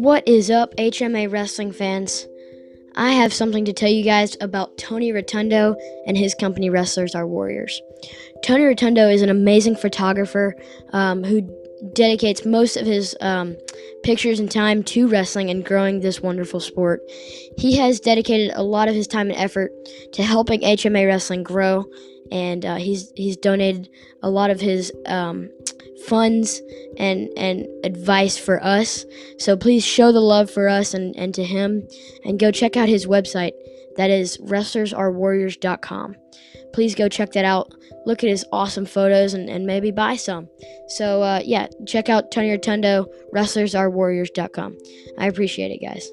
What is up, HMA wrestling fans? I have something to tell you guys about Tony Rotundo and his company Wrestlers Are Warriors. Tony Rotundo is an amazing photographer who dedicates most of his pictures and time to wrestling and growing this wonderful sport. He has dedicated a lot of his time and effort to helping HMA wrestling grow, and he's donated a lot of his funds and advice for us. So please show the love for us and to him, and go check out his website. That is wrestlersarewarriors.com. Please go check that out. Look at his awesome photos and maybe buy some. So, check out Tony Rotundo, wrestlersarewarriors.com. I appreciate it, guys.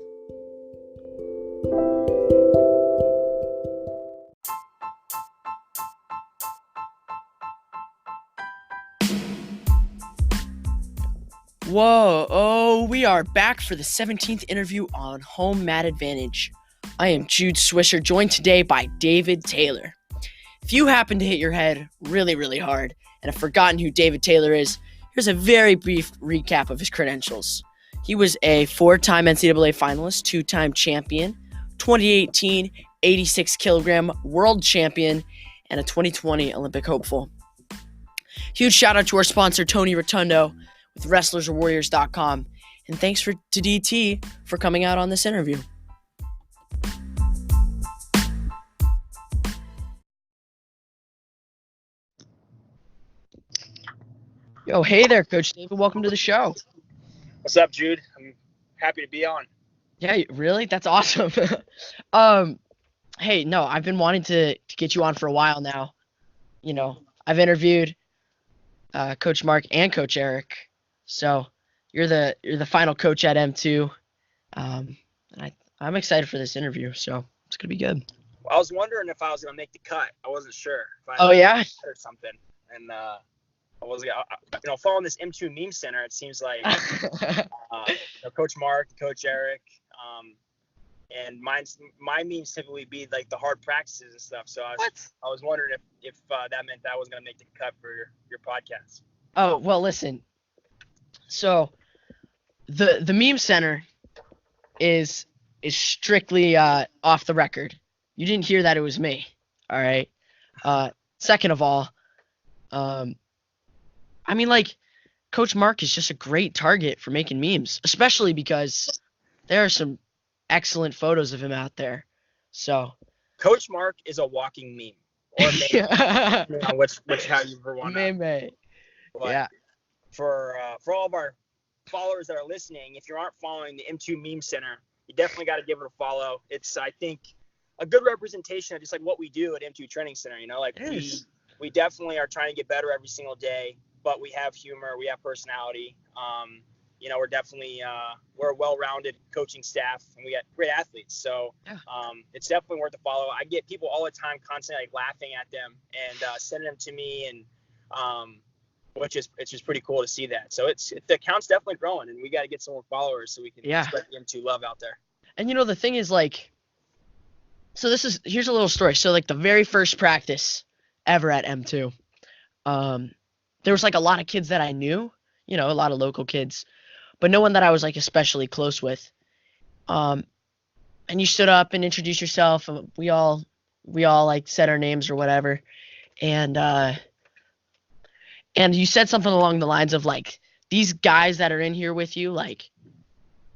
Whoa, oh, we are back for the 17th interview on Home Mat Advantage. I am Jude Swisher, joined today by David Taylor. If you happen to hit your head really, really hard and have forgotten who David Taylor is, here's a very brief recap of his credentials. He was a 4-time NCAA finalist, 2-time champion, 2018 86 kilogram world champion, and a 2020 Olympic hopeful. Huge shout out to our sponsor, Tony Rotundo, with wrestlersarewarriors.com, and thanks to DT for coming out on this interview. Yo, hey there, Coach David. Welcome to the show. What's up, Jude? I'm happy to be on. Yeah, really? That's awesome. Hey, no, I've been wanting to get you on for a while now. You know, I've interviewed Coach Mark and Coach Eric. So you're the final coach at M2, and I'm excited for this interview. So it's gonna be good. Well, I was wondering if I was gonna make the cut. I wasn't sure. If Oh yeah. Or something, and I was, following this M2 meme center. It seems like Coach Mark, Coach Eric, and my memes typically be like the hard practices and stuff. So I was wondering if that meant that I was gonna make the cut for your podcast. Oh well, listen. So, the meme center is strictly off the record. You didn't hear that it was me. All right. Second of all, Coach Mark is just a great target for making memes, especially because there are some excellent photos of him out there. So, Coach Mark is a walking meme, or meme, which how you want to. Meme. Yeah. For all of our followers that are listening, if you aren't following the M2 Meme Center, you definitely got to give it a follow. It's, I think, a good representation of just like what we do at M2 Training Center. We definitely are trying to get better every single day, but we have humor, we have personality. We're definitely we're a well-rounded coaching staff, and we got great athletes. So it's definitely worth a follow. I get people all the time constantly like laughing at them and sending them to me, and it's just pretty cool to see that. So the account's definitely growing, and we got to get some more followers so we can spread the M2 love out there. And the thing is, like, so here's a little story. So like the very first practice ever at M2, there was like a lot of kids that I knew, a lot of local kids, but no one that I was like especially close with. And you stood up and introduced yourself, and we all like said our names or whatever, and you said something along the lines of like, these guys that are in here with you, like,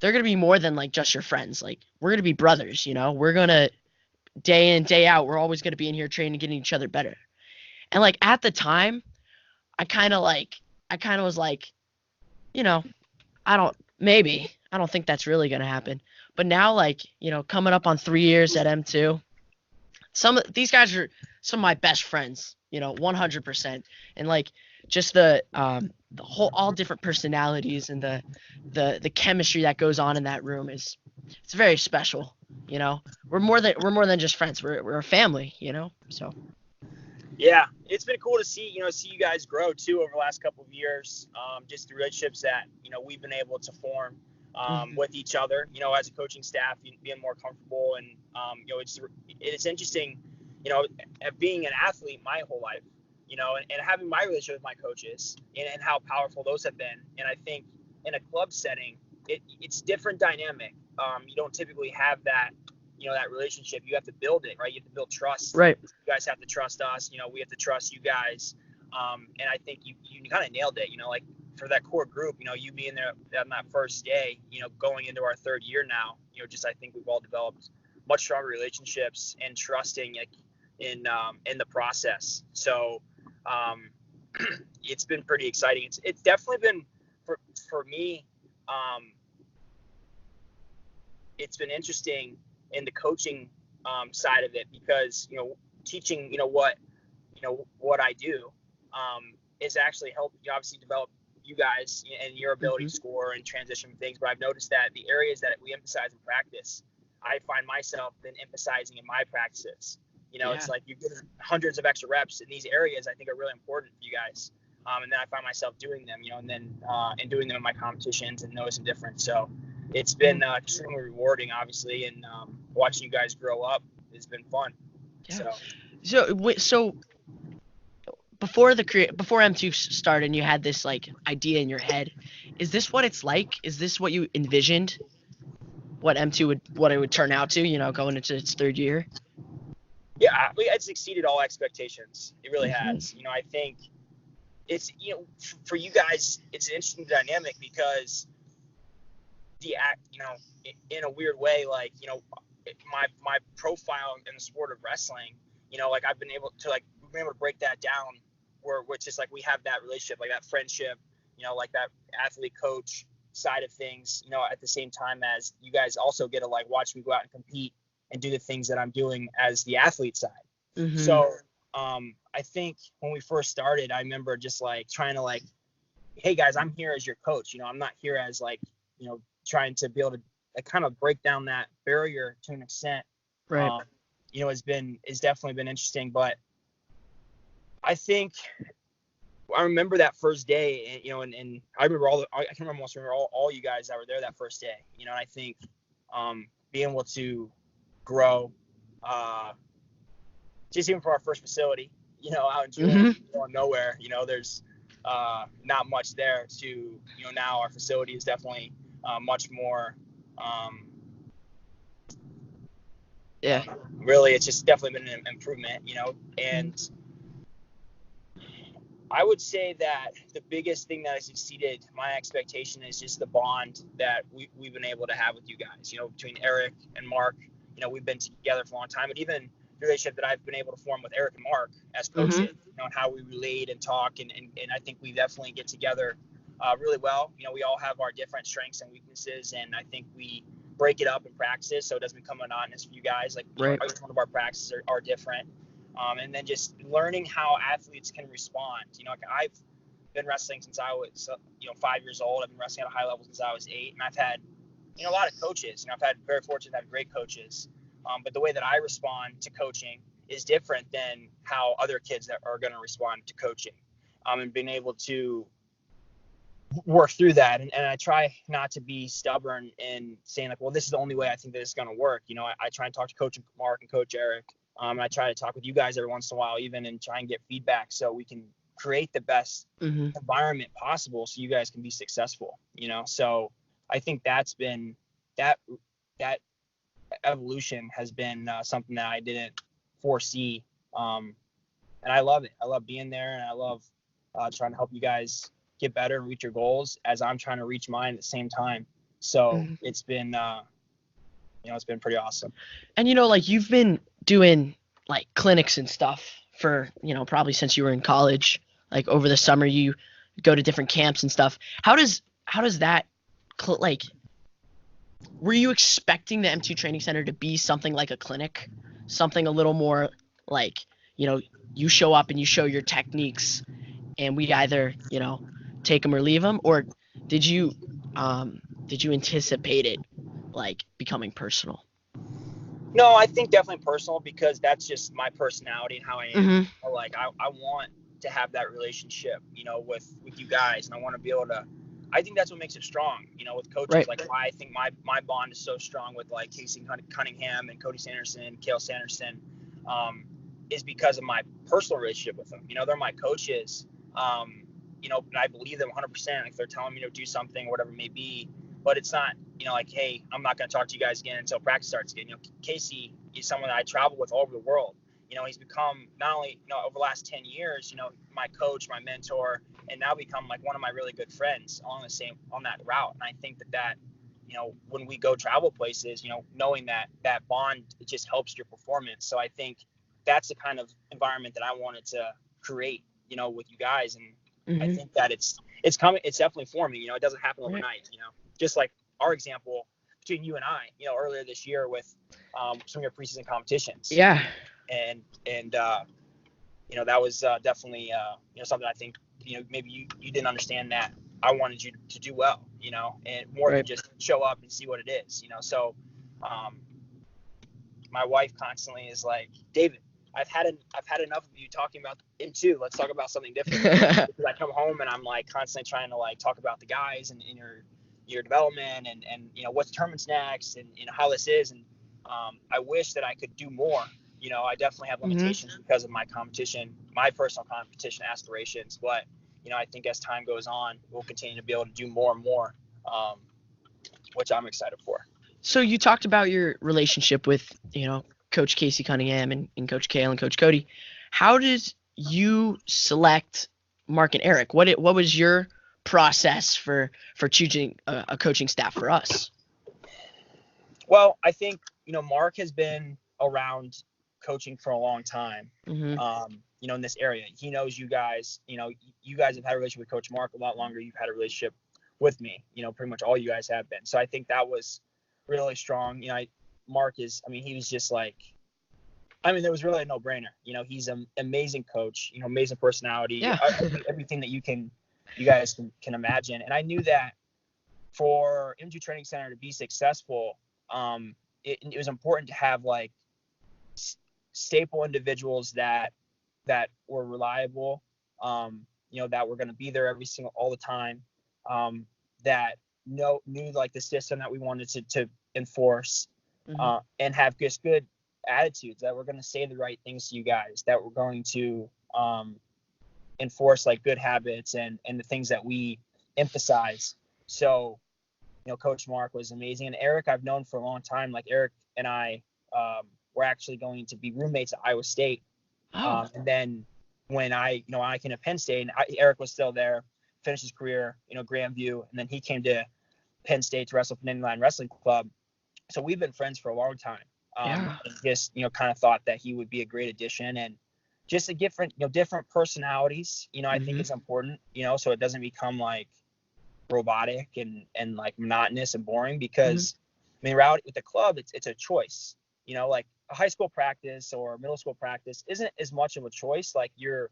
they're going to be more than like just your friends. Like, we're going to be brothers, we're going to day in, day out, we're always going to be in here training, getting each other better. And like at the time, I kind of was like, I don't think that's really going to happen. But now, like, coming up on 3 years at M2, these guys are some of my best friends, 100%. And like, just the whole, all different personalities and the chemistry that goes on in that room it's very special. We're more than just friends. We're a family, so. Yeah, it's been cool to see you guys grow too over the last couple of years. Just the relationships that we've been able to form with each other. As a coaching staff, being more comfortable, and it's interesting. Being an athlete my whole life, and having my relationship with my coaches and how powerful those have been. And I think in a club setting, it's different dynamic. You don't typically have that, that relationship. You have to build it, right? You have to build trust. Right. You guys have to trust us. We have to trust you guys. And I think you kind of nailed it. Like for that core group, you being there on that first day, going into our third year now, I think we've all developed much stronger relationships and trusting in the process. So it's been pretty exciting. It's definitely been for me. It's been interesting in the coaching side of it because teaching what I do is actually helped you obviously develop you guys and your ability to score and transition things. But I've noticed that the areas that we emphasize in practice, I find myself then emphasizing in my practices. It's like you get hundreds of extra reps in these areas I think are really important for you guys. And then I find myself doing them, and then and doing them in my competitions and noticing difference. So it's been extremely rewarding, obviously, and watching you guys grow up has been fun. Yeah. So before M2 started, and you had this like idea in your head, is this what it's like? Is this what you envisioned? What M2 would turn out to, going into its third year? Yeah, it's exceeded all expectations. It really has. I think it's for you guys, it's an interesting dynamic because in a weird way, like my profile in the sport of wrestling, like I've been able to break that down where it's just like we have that relationship, like that friendship, like that athlete coach side of things, at the same time as you guys also get to like watch me go out and compete and do the things that I'm doing as the athlete side. So I think when we first started, I remember just like trying to like, hey guys, I'm here as your coach. I'm not here as like, trying to be able to kind of break down that barrier to an extent. Right. It's definitely been interesting, but I think I remember that first day, and I remember I can remember all you guys that were there that first day, and I think being able to grow, just even for our first facility, out in Jude, nowhere, there's not much there to, now our facility is definitely much more, really, it's just definitely been an improvement, and I would say that the biggest thing that has exceeded my expectation is just the bond that we've been able to have with you guys, between Eric and Mark. We've been together for a long time, and even the relationship that I've been able to form with Eric and Mark as coaches, and how we relate and talk, and I think we definitely get together really well. We all have our different strengths and weaknesses, and I think we break it up in practices so it doesn't become monotonous for you guys. Like, each one of our practices are different. And then just learning how athletes can respond. Like I've been wrestling since I was, 5 years old. I've been wrestling at a high level since I was 8, and I've had, a lot of coaches. I've had very fortunate to have great coaches. But the way that I respond to coaching is different than how other kids that are going to respond to coaching. And being able to work through that. And I try not to be stubborn in saying like, well, this is the only way I think that it's going to work. I try and talk to Coach Mark and Coach Eric. And I try to talk with you guys every once in a while, even, and try and get feedback so we can create the best environment possible so you guys can be successful, So I think that's been that evolution has been something that I didn't foresee. And I love it. I love being there, and I love trying to help you guys get better and reach your goals as I'm trying to reach mine at the same time. So it's been, it's been pretty awesome. And, like you've been doing like clinics and stuff for, probably since you were in college. Like over the summer, you go to different camps and stuff. How does that, like, were you expecting the M2 Training Center to be something like a clinic? Something a little more like, you show up and you show your techniques and we either, take them or leave them? Or did you anticipate it like becoming personal? No, I think definitely personal, because that's just my personality and how I am. Like I want to have that relationship, with you guys, and I want to be able to. I think that's what makes it strong, with coaches. Right. Like why I think my bond is so strong with like Casey Cunningham and Cody Sanderson, Cale Sanderson, is because of my personal relationship with them. They're my coaches, and I believe them 100%. If they're telling me to do something, whatever it may be. but it's not, like, hey, I'm not going to talk to you guys again until practice starts again. Casey is someone that I travel with all over the world. He's become not only, over the last 10 years, my coach, my mentor, and now become like one of my really good friends on that route. And I think that, when we go travel places, knowing that bond, it just helps your performance. So I think that's the kind of environment that I wanted to create, with you guys. And I think that it's coming, it's definitely forming, it doesn't happen overnight, just like our example between you and I, earlier this year with some of your preseason competitions. Yeah. And that was definitely, something I think, maybe you didn't understand that I wanted you to do well, and more than just show up and see what it is, So my wife constantly is like, David, I've had enough of you talking about M2. Let's talk about something different. Because I come home and I'm like constantly trying to like talk about the guys and your development and what tournament's next and how this is. And I wish that I could do more. I definitely have limitations because of my personal competition aspirations. But I think as time goes on, we'll continue to be able to do more and more, which I'm excited for. So you talked about your relationship with, Coach Casey Cunningham and Coach Kale and Coach Cody. How did you select Mark and Eric? What was your process for choosing a coaching staff for us? Well, I think, Mark has been around coaching for a long time, in this area. He knows you guys. You guys have had a relationship with Coach Mark a lot longer. You've had a relationship with me. Pretty much all you guys have been. So I think that was really strong. Mark is, he was just like, there was really a no-brainer. He's an amazing coach, amazing personality, yeah. Everything that you guys can imagine. And I knew that for M2 Training Center to be successful, it was important to have like staple individuals that were reliable, that were going to be there all the time, that knew like the system that we wanted to enforce, and have just good attitudes, that were going to say the right things to you guys, that were going to enforce like good habits and the things that we emphasize. So, Coach Mark was amazing. And Eric, I've known for a long time. Like Eric and I were actually going to be roommates at Iowa State. And then when I came to Penn State, and Eric was still there, finished his career, Grandview, and then he came to Penn State to wrestle for Ninety Line Wrestling Club. So we've been friends for a long time. And just, kind of thought that he would be a great addition, and just a different personalities, I think it's important, so it doesn't become like robotic and like monotonous and boring, because reality with the club, it's a choice, like a high school practice or middle school practice isn't as much of a choice. Like you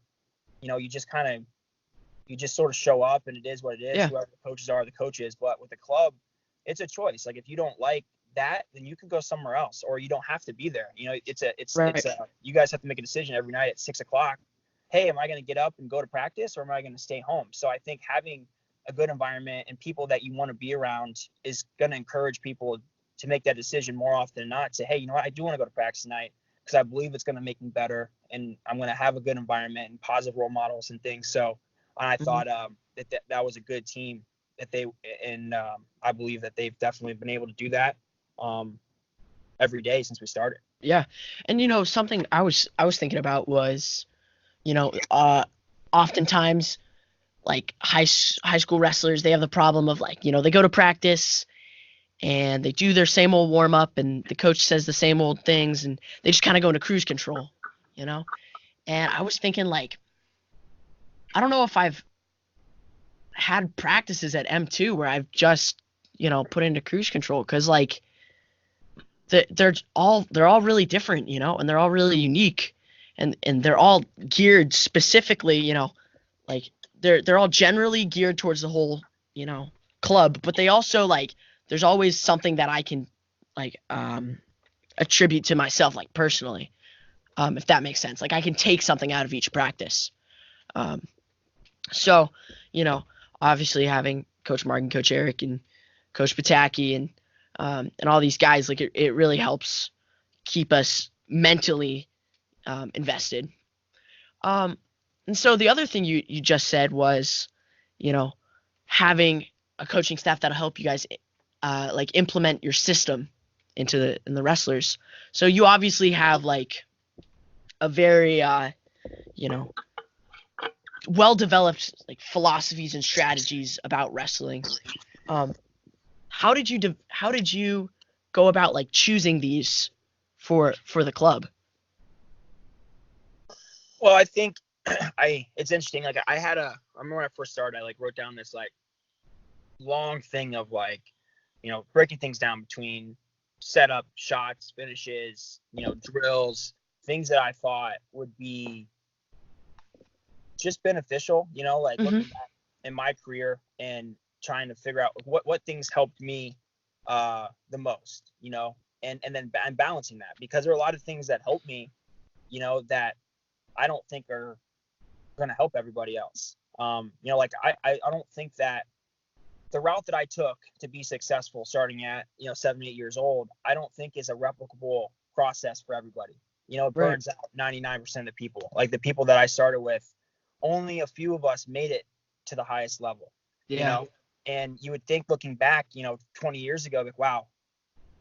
just sort of show up and it is what it is. Whoever the coaches are, the coaches. But with the club, it's a choice. Like if you don't like that, then you can go somewhere else, or you don't have to be there. It's you guys have to make a decision every night at 6:00. Hey, am I going to get up and go to practice, or am I going to stay home? So I think having a good environment and people that you want to be around is going to encourage people to make that decision more often than not. Say, hey, what, I do want to go to practice tonight because I believe it's going to make me better, and I'm going to have a good environment and positive role models and things. So I thought that was a good team that I believe that they've definitely been able to do that every day since we started. Yeah. And something I was thinking about was, oftentimes like high school wrestlers, they have the problem of like, they go to practice and they do their same old warm up, and the coach says the same old things, and they just kind of go into cruise control, And I was thinking, like, I don't know if I've had practices at M2 where I've just, put into cruise control, because like they're all really different, and they're all really unique, and they're all geared specifically, like they're all generally geared towards the whole, club, but they also like, there's always something that I can like attribute to myself, like personally, if that makes sense. Like I can take something out of each practice. So, obviously having Coach Mark and Coach Eric and Coach Pataki and all these guys, like it really helps keep us mentally invested. And so the other thing you just said was, having a coaching staff that'll help you guys like implement your system in the wrestlers. So you obviously have like a very you know, well developed like philosophies and strategies about wrestling. Um, how did you go about like choosing these for the club? Well, I think it's interesting. Like I remember when I first started, I like wrote down this like long thing of like, breaking things down between setup, shots, finishes, drills, things that I thought would be just beneficial, like Mm-hmm. looking back in my career and trying to figure out what things helped me the most, and then balancing that, because there are a lot of things that helped me, that I don't think are going to help everybody else. Like I don't think that the route that I took to be successful starting at, 7, 8 years old, I don't think is a replicable process for everybody. It Right. burns out 99% of the people. Like the people that I started with, only a few of us made it to the highest level, Yeah. and you would think looking back, 20 years ago, like, wow,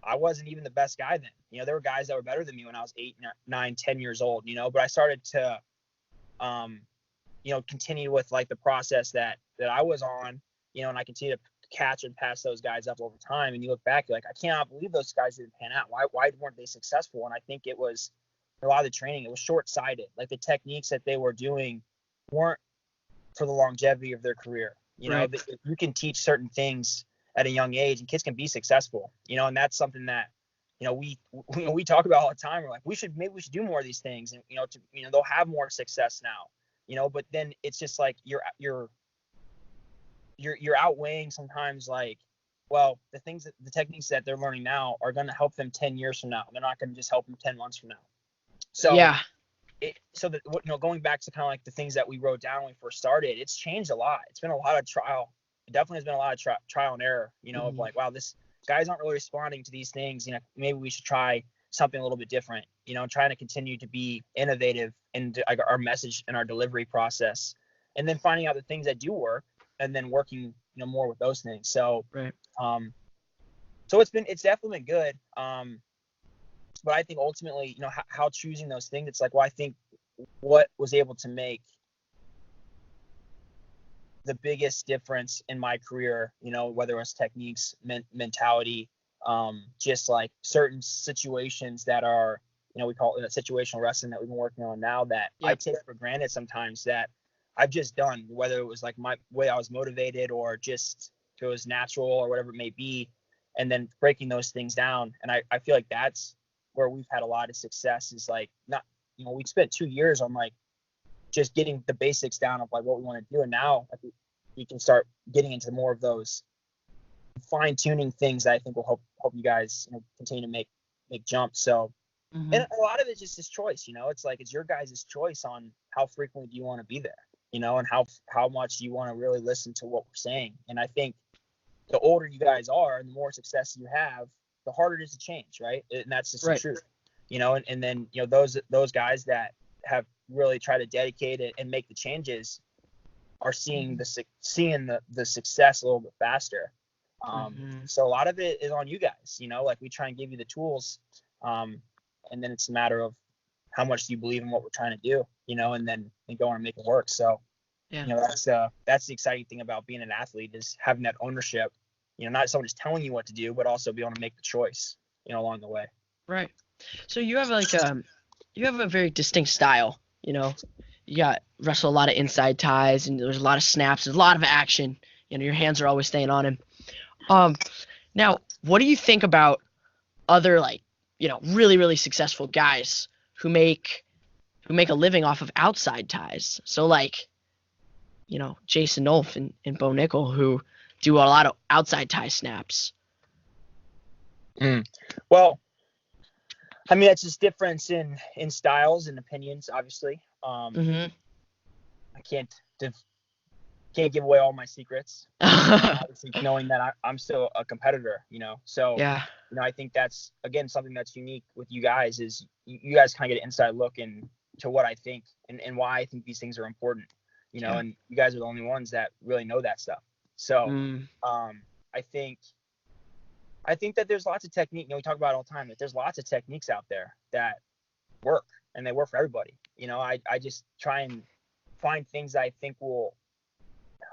I wasn't even the best guy then. There were guys that were better than me when I was 8, 9, 10 years old, but I started to, continue with like the process that I was on, and I continue to catch and pass those guys up over time. And you look back, you're like, I cannot believe those guys didn't pan out. Why weren't they successful? And I think it was a lot of the training, it was short-sighted. Like the techniques that they were doing weren't for the longevity of their career. Right. You can teach certain things at a young age and kids can be successful, and that's something that, we talk about all the time. We're like, maybe we should do more of these things, and, they'll have more success now, but then it's just like you're outweighing sometimes, like, well, the techniques that they're learning now are going to help them 10 years from now. They're not going to just help them 10 months from now. So Yeah. going back to kind of like the things that we wrote down when we first started, it's changed a lot. It's been a lot of trial. It definitely has been a lot of trial and error, Mm-hmm. of like, wow, this guys aren't really responding to these things. Maybe we should try something a little bit different, trying to continue to be innovative in our message and our delivery process, and then finding out the things that do work and then working, more with those things. So, Right. So it's definitely been good. But I think ultimately, how choosing those things, it's like, well, I think what was able to make the biggest difference in my career, whether it was techniques, mentality, just like certain situations that are, we call it situational wrestling that we've been working on now, that I Yep. take for granted sometimes, that I've just done, whether it was like my way I was motivated or just if it was natural or whatever it may be, and then breaking those things down. And I feel like that's where we've had a lot of success, is like, not, we spent 2 years on like just getting the basics down of like what we want to do. And now I think we can start getting into more of those fine tuning things that I think will help you guys, continue to make jumps. So, Mm-hmm. and a lot of it's just this choice, it's like, it's your guys' choice on how frequently do you want to be there, and how much do you want to really listen to what we're saying. And I think the older you guys are and the more success you have, the harder it is to change, right? And that's just Right. the truth, and then, those guys that have really tried to dedicate it and make the changes are seeing the success a little bit faster. Mm-hmm. So a lot of it is on you guys, like we try and give you the tools, and then it's a matter of how much do you believe in what we're trying to do, and then go on and make it work. So, Yeah. that's the exciting thing about being an athlete, is having that ownership, not someone just telling you what to do, but also be able to make the choice, along the way. Right. So you have like you have a very distinct style. You got wrestle a lot of inside ties, and there's a lot of snaps, there's a lot of action. Your hands are always staying on him. Now, what do you think about other like really really successful guys who make a living off of outside ties? So like Jason Nolf and Bo Nickel, who do a lot of outside tie snaps. Well, I mean, it's just difference in styles and opinions, obviously. Mm-hmm. I can't give away all my secrets. Obviously, knowing that I'm still a competitor, So, Yeah. I think that's, again, something that's unique with you guys, is you guys kind of get an inside look into what I think and why I think these things are important, Yeah. and you guys are the only ones that really know that stuff. So, Mm. I think I think that there's lots of technique. We talk about it all the time, that there's lots of techniques out there that work, and they work for everybody. I just try and find things that I think will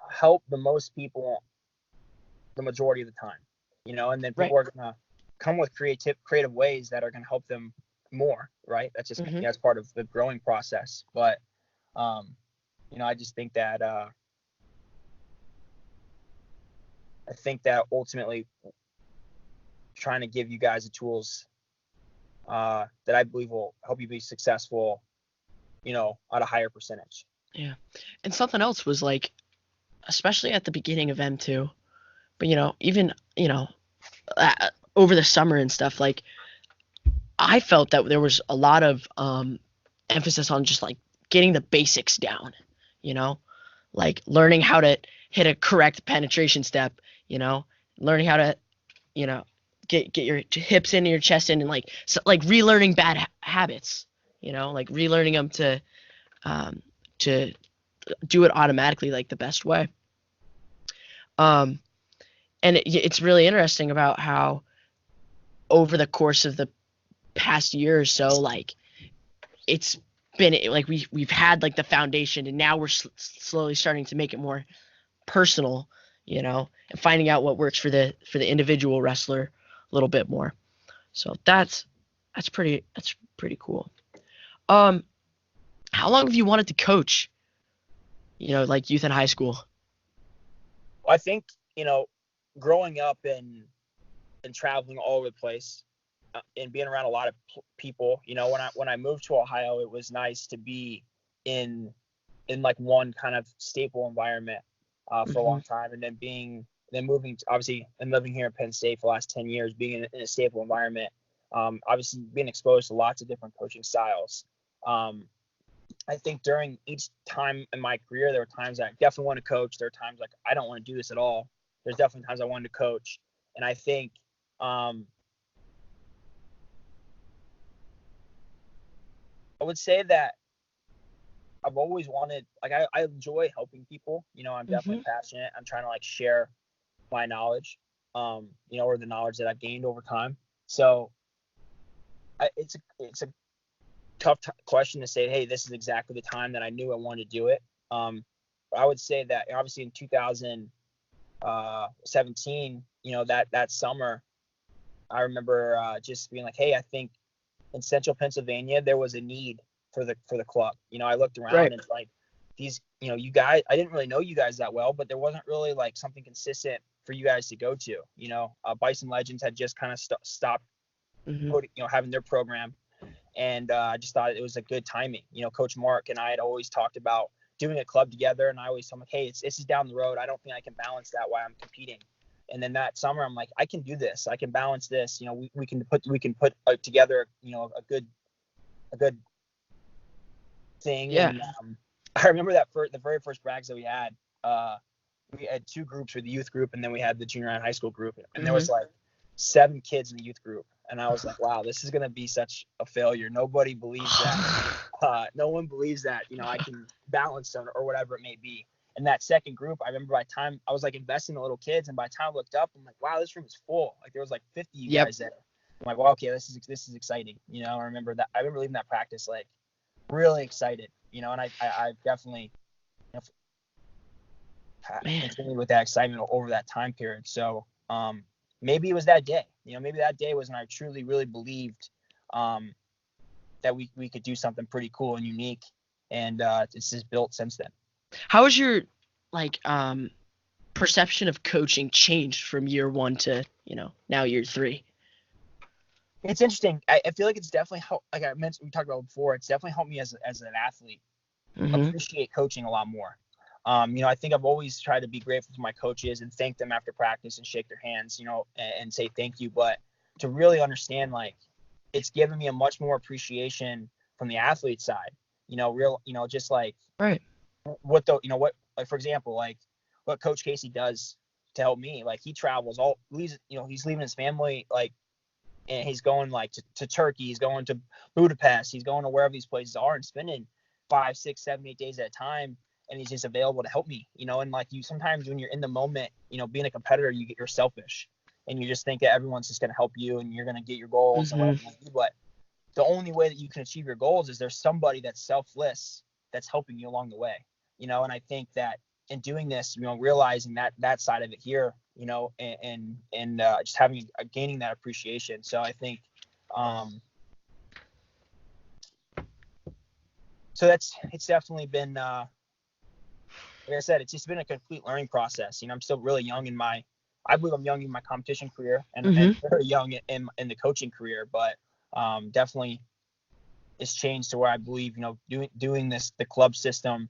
help the most people the majority of the time, and then Right. people are going to come with creative ways that are going to help them more, right? That's just, that's part of the growing process. But, I just think that, ultimately trying to give you guys the tools that I believe will help you be successful, at a higher percentage. Yeah. And something else was like, especially at the beginning of M2, but even, over the summer and stuff, like I felt that there was a lot of emphasis on just like getting the basics down, like learning how to hit a correct penetration step, learning how to, get your hips in, your chest in, and like relearning bad habits, like relearning them to do it automatically, like the best way. And it's really interesting about how over the course of the past year or so, like it's been like we've had like the foundation, and now we're slowly starting to make it more personal, and finding out what works for the individual wrestler a little bit more. So that's pretty cool. How long have you wanted to coach, like youth and high school? I think, growing up and traveling all over the place, and being around a lot of people, when I moved to Ohio, it was nice to be in like one kind of staple environment for a long time, and then moving to, obviously, and living here in Penn State for the last 10 years, being in a stable environment, obviously being exposed to lots of different coaching styles. I think during each time in my career, there were times I definitely want to coach. There are times like I don't want to do this at all. There's definitely times I wanted to coach, and I think I would say that I've always wanted, like, I enjoy helping people. I'm definitely passionate. I'm trying to like share my knowledge, or the knowledge that I've gained over time. So it's a tough question to say, hey, this is exactly the time that I knew I wanted to do it. I would say that obviously in 2017, that summer, I remember just being like, hey, I think in Central Pennsylvania there was a need for the club. I looked around, right, and like these, you guys, I didn't really know you guys that well, but there wasn't really like something consistent for you guys to go to. Bison Legends had just kind of stopped, having their program, and I just thought it was a good timing. Coach Mark and I had always talked about doing a club together, and I always told him, like, hey, this is down the road. I don't think I can balance that while I'm competing. And then that summer, I'm like, I can do this. I can balance this. We can put together, a good thing. Yeah. And I remember that the very first brags that we had two groups, with the youth group, and then we had the junior high and high school group. And there was like 7 kids in the youth group. And I was like, wow, this is going to be such a failure. Nobody believes that. No one believes that, I can balance it or whatever it may be. And that second group, I remember by the time I was like investing in the little kids, and by the time I looked up, I'm like, wow, this room is full. Like there was like 50 you guys there. I'm like, well, okay, this is exciting. I remember that. I remember leaving that practice like really excited, and I definitely continued with that excitement over that time period. So maybe it was that day. Maybe that day was when I truly, really believed that we could do something pretty cool and unique, and it's just built since then. How has your perception of coaching changed from year 1 to now year 3? It's interesting. I feel like it's definitely helped. Like I mentioned, we talked about before. It's definitely helped me as an athlete appreciate coaching a lot more. I think I've always tried to be grateful to my coaches and thank them after practice and shake their hands, and say thank you. But to really understand, like, it's given me a much more appreciation from the athlete side. Just like right. What like, for example, like what Coach Casey does to help me. Like he travels he's leaving his family, like, and he's going like to Turkey, he's going to Budapest, he's going to wherever these places are, and spending 5, 6, 7, 8 days at a time. And he's just available to help me, and like you, sometimes when you're in the moment, being a competitor, you're selfish, and you just think that everyone's just going to help you and you're going to get your goals and whatever you do. But the only way that you can achieve your goals is there's somebody that's selfless that's helping you along the way, and I think that in doing this, realizing that side of it here, and just gaining that appreciation. So I think, so it's definitely been, like I said, it's just been a complete learning process. I'm still really young I believe I'm young in my competition career and very young in the coaching career, but definitely it's changed to where I believe, doing this, the club system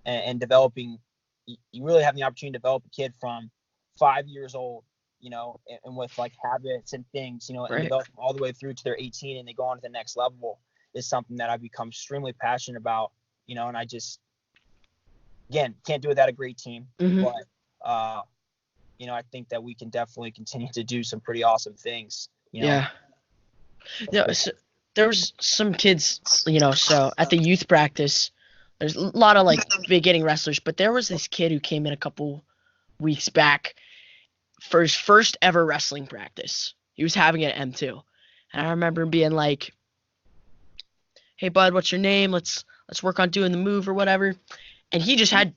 and developing, you really have the opportunity to develop a kid from 5 years old, and with like habits and things, and develop them all the way through to their 18 and they go on to the next level is something that I've become extremely passionate about, and I just, again, can't do it without a great team, but, I think that we can definitely continue to do some pretty awesome things, Yeah. Yeah. So there was some kids, so at the youth practice, there's a lot of like beginning wrestlers, but there was this kid who came in a couple weeks back for his first ever wrestling practice. He was having it at M2. And I remember him being like, "Hey bud, what's your name? Let's work on doing the move or whatever." And he just had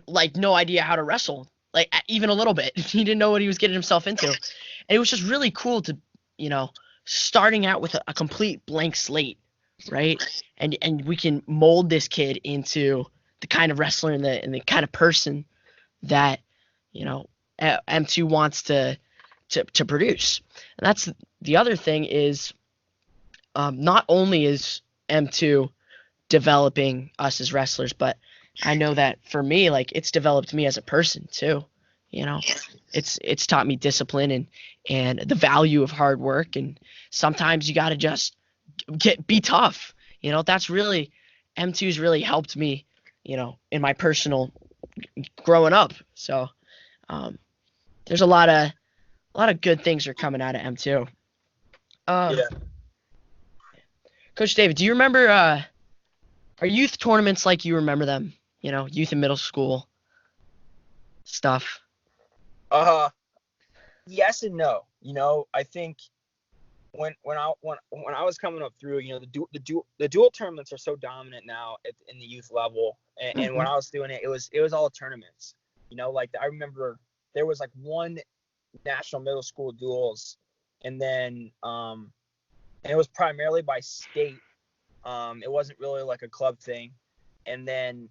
like no idea how to wrestle, like even a little bit. He didn't know what he was getting himself into. And it was just really cool to, starting out with a complete blank slate, right? And we can mold this kid into the kind of wrestler and the kind of person that, M2 wants to produce. And that's the other thing is, not only is M2 developing us as wrestlers, but I know that for me, like, it's developed me as a person too. It's taught me discipline and the value of hard work, and sometimes you got to just be tough. That's really, M2's really helped me, in my personal growing up. So there's a lot of good things are coming out of M2. Yeah. Coach David, do you remember our youth tournaments like you remember them? Youth and middle school stuff. Yes and no. I think when I was coming up through, the dual tournaments are so dominant now in the youth level, and when I was doing it, it was all tournaments. Like I remember there was like one national middle school duels, and then and it was primarily by state. It wasn't really like a club thing, and then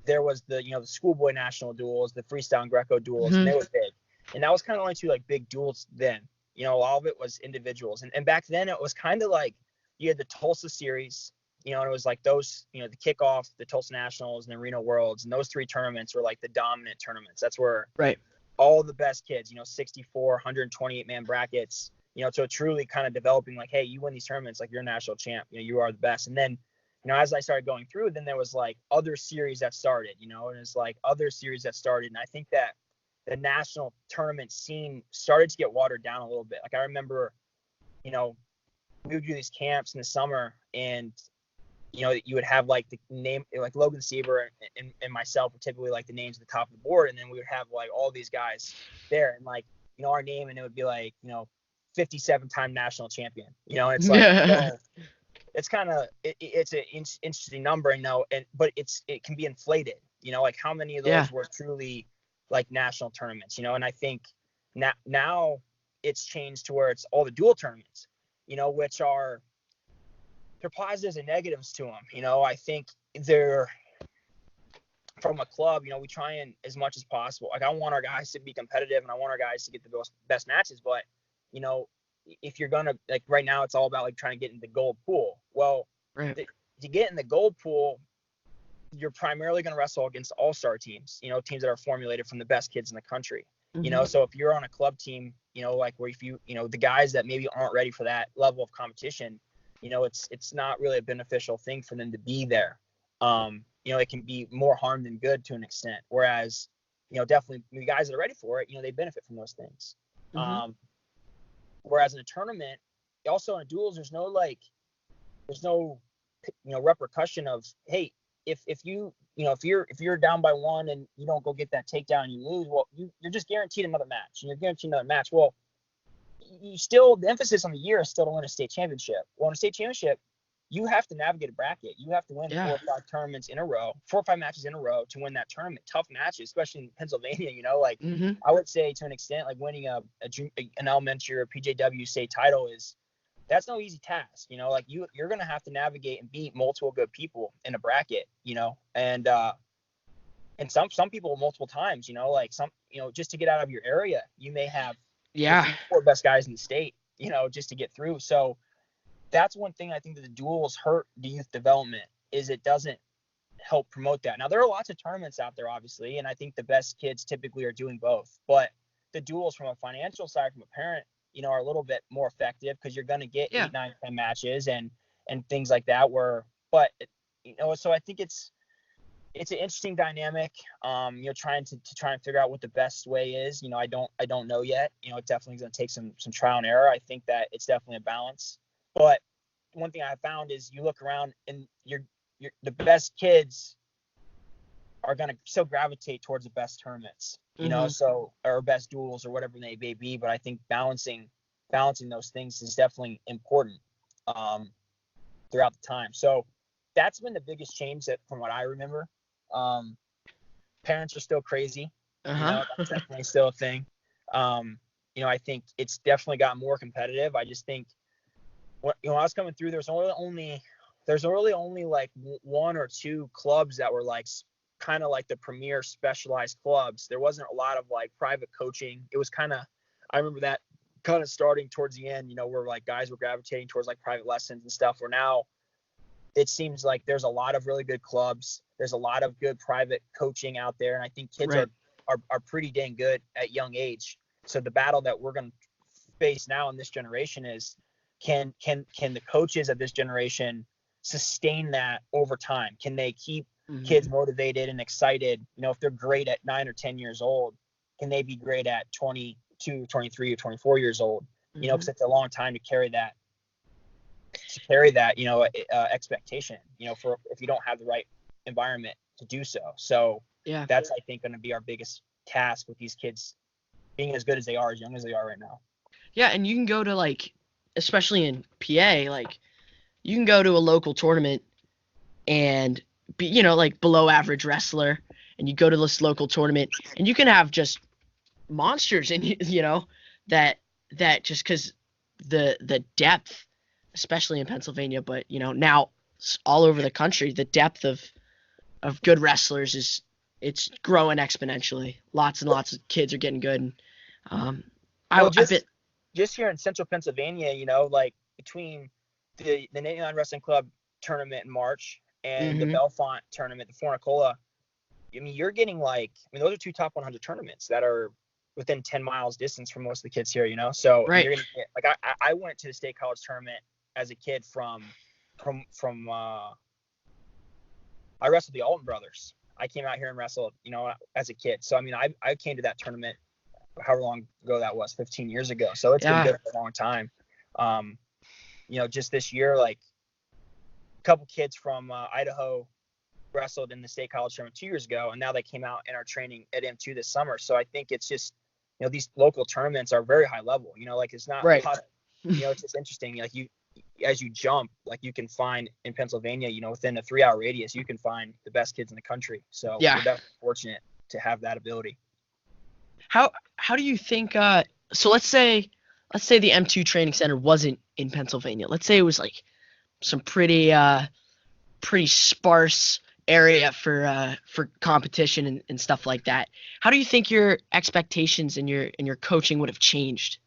there was the schoolboy national duels, the freestyle and Greco duels, and they were big. And that was kind of only two like big duels then. All of it was individuals. And back then it was kind of like you had the Tulsa series, and it was like those, the kickoff, the Tulsa Nationals and the Reno Worlds, and those three tournaments were like the dominant tournaments. That's where all the best kids, 64, 128 man brackets, so truly kind of developing like, hey, you win these tournaments, like you're a national champ, you are the best. And then, as I started going through, then there was like other series that started, and it's like other series that started. And I think that the national tournament scene started to get watered down a little bit. Like I remember, we would do these camps in the summer, and, you would have like the name, like Logan Sieber and myself were typically like the names at the top of the board. And then we would have like all these guys there and like, our name, and it would be like, 57-time national champion, it's like, it's kind of, it's an interesting number, but it can be inflated, like how many of those were truly like national tournaments, and I think now it's changed to where it's all the dual tournaments, which are, they're positives and negatives to them. I think they're, from a club, we try and as much as possible, like I want our guys to be competitive and I want our guys to get the best matches, but if you're gonna, like right now it's all about like trying to get in the gold pool. Well, to get in the gold pool, you're primarily going to wrestle against all-star teams, teams that are formulated from the best kids in the country. So if you're on a club team, like where if you, the guys that maybe aren't ready for that level of competition, it's not really a beneficial thing for them to be there. It can be more harm than good to an extent. Whereas, definitely the guys that are ready for it, they benefit from those things. Whereas in a tournament, also in a duels, there's no repercussion of, hey, if you're down by one and you don't go get that takedown and you lose, well, you're just guaranteed another match, and you're guaranteed another match. Well, you still, the emphasis on the year is still to win a state championship. Well, in a state championship, you have to navigate a bracket. You have to win 4 or 5 tournaments in a row, 4 or 5 matches in a row to win that tournament. Tough matches, especially in Pennsylvania. Like I would say to an extent, like winning an elementary or PJW state title that's no easy task. Like you're gonna have to navigate and beat multiple good people in a bracket. And some people multiple times. Like some just to get out of your area, you may have the 4 best guys in the state. Just to get through. So that's one thing I think that the duels hurt the youth development, is it doesn't help promote that. Now, there are lots of tournaments out there, obviously, and I think the best kids typically are doing both. But the duels from a financial side, from a parent, are a little bit more effective, because you're going to get 8, 9, 10 matches and things like that. So I think it's an interesting dynamic. Trying to figure out what the best way is. I don't know yet. It definitely is going to take some trial and error. I think that it's definitely a balance. But one thing I found is you look around and the best kids are going to still gravitate towards the best tournaments, or best duels or whatever they may be. But I think balancing those things is definitely important throughout the time. So that's been the biggest change from what I remember. Parents are still crazy. That's definitely still a thing. I think it's definitely gotten more competitive. I just think, when I was coming through, there's really only like 1 or 2 clubs that were like kind of like the premier specialized clubs. There wasn't a lot of like private coaching. It was I remember that kind of starting towards the end, where like guys were gravitating towards like private lessons and stuff. Where now it seems like there's a lot of really good clubs. There's a lot of good private coaching out there, and I think kids are pretty dang good at young age. So the battle that we're going to face now in this generation is, can the coaches of this generation sustain that over time? Can they keep kids motivated and excited? If they're great at 9 or 10 years old, can they be great at 22, 23, or 24 years old? Because it's a long time to carry that expectation, for if you don't have the right environment to do so. So that's, I think, going to be our biggest task with these kids being as good as they are, as young as they are right now. Yeah, and you can go to, like, especially in PA, like, you can go to a local tournament and be, like, below average wrestler, and you go to this local tournament and you can have just monsters in, that just because the depth, especially in Pennsylvania, but now all over the country, the depth of good wrestlers it's growing exponentially. Lots and lots of kids are getting good. And, just here in central Pennsylvania, like between the 89 Wrestling Club tournament in March and the Bellefonte tournament, the Fornicola, you're getting those are 2 top 100 tournaments that are within 10 miles distance from most of the kids here, So you're gonna get, I went to the state college tournament as a kid from I wrestled the Alton brothers. I came out here and wrestled, as a kid. So I came to that tournament however long ago that was, 15 years ago. So it's been good for a long time. Just this year, like a couple kids from Idaho wrestled in the state college tournament 2 years ago, and now they came out and are training at M2 this summer. So I think it's just, these local tournaments are very high level. It's not a lot, it's just interesting. Like as you jump, like you can find in Pennsylvania, within a 3-hour radius, you can find the best kids in the country. So we're definitely fortunate to have that ability. How do you think? So let's say the M2 training center wasn't in Pennsylvania. Let's say it was like some pretty sparse area for competition and stuff like that. How do you think your expectations and your coaching would have changed?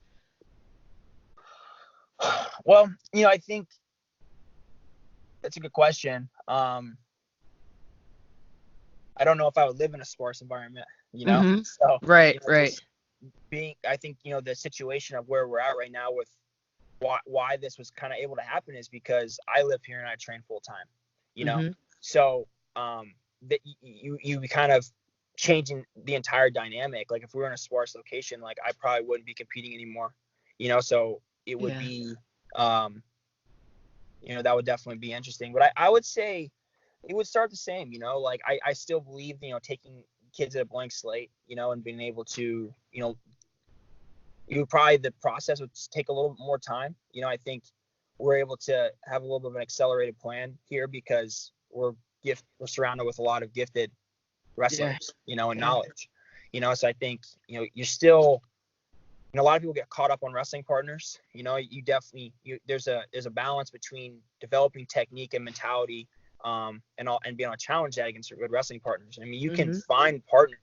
Well, I think that's a good question. I don't know if I would live in a sparse environment, So right. I think the situation of where we're at right now with why this was kind of able to happen is because I live here and I train full time, So that you kind of changing the entire dynamic. Like if we were in a sparse location, like I probably wouldn't be competing anymore, So it would be, that would definitely be interesting. But I would say it would start the same, like I still believe, taking kids at a blank slate, and being able to, the process would take a little bit more time. I think we're able to have a little bit of an accelerated plan here because we're surrounded with a lot of gifted Yeah. wrestlers, and knowledge, so I think, you're still, a lot of people get caught up on wrestling partners. You definitely, there's a balance between developing technique and mentality, and being able to challenge that against your good wrestling partners. I mean, you can find partners,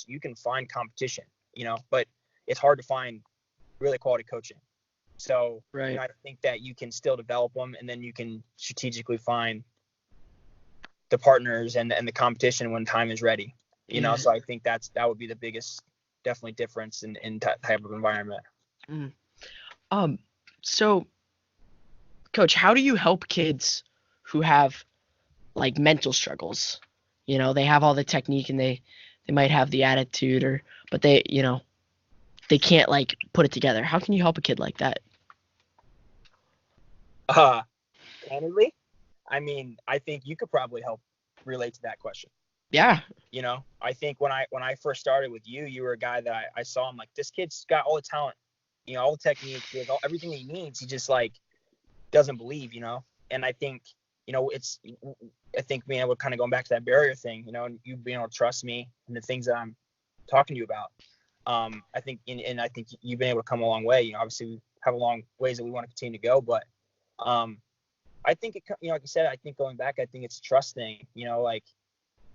you can find competition, but it's hard to find really quality coaching. So, Right. I think that you can still develop them, and then you can strategically find the partners and the competition when time is ready. So I think that would be the biggest, definitely difference in type of environment. So, Coach, how do you help kids who have like mental struggles? They have all the technique and they might have the attitude, but they can't like put it together. How can you help a kid like that? Candidly, I mean, I think you could probably help relate to that question. Yeah. I think when I first started with you, you were a guy that I saw. I'm like, this kid's got all the talent, all the technique, he has everything he needs. He just like doesn't believe, And I think, I think being able to kind of going back to that barrier thing, and you being able to trust me and the things that I'm talking to you about. I think, and I think you've been able to come a long way. Obviously we have a long ways that we want to continue to go, but I think like you said, I think going back, I think it's trusting, like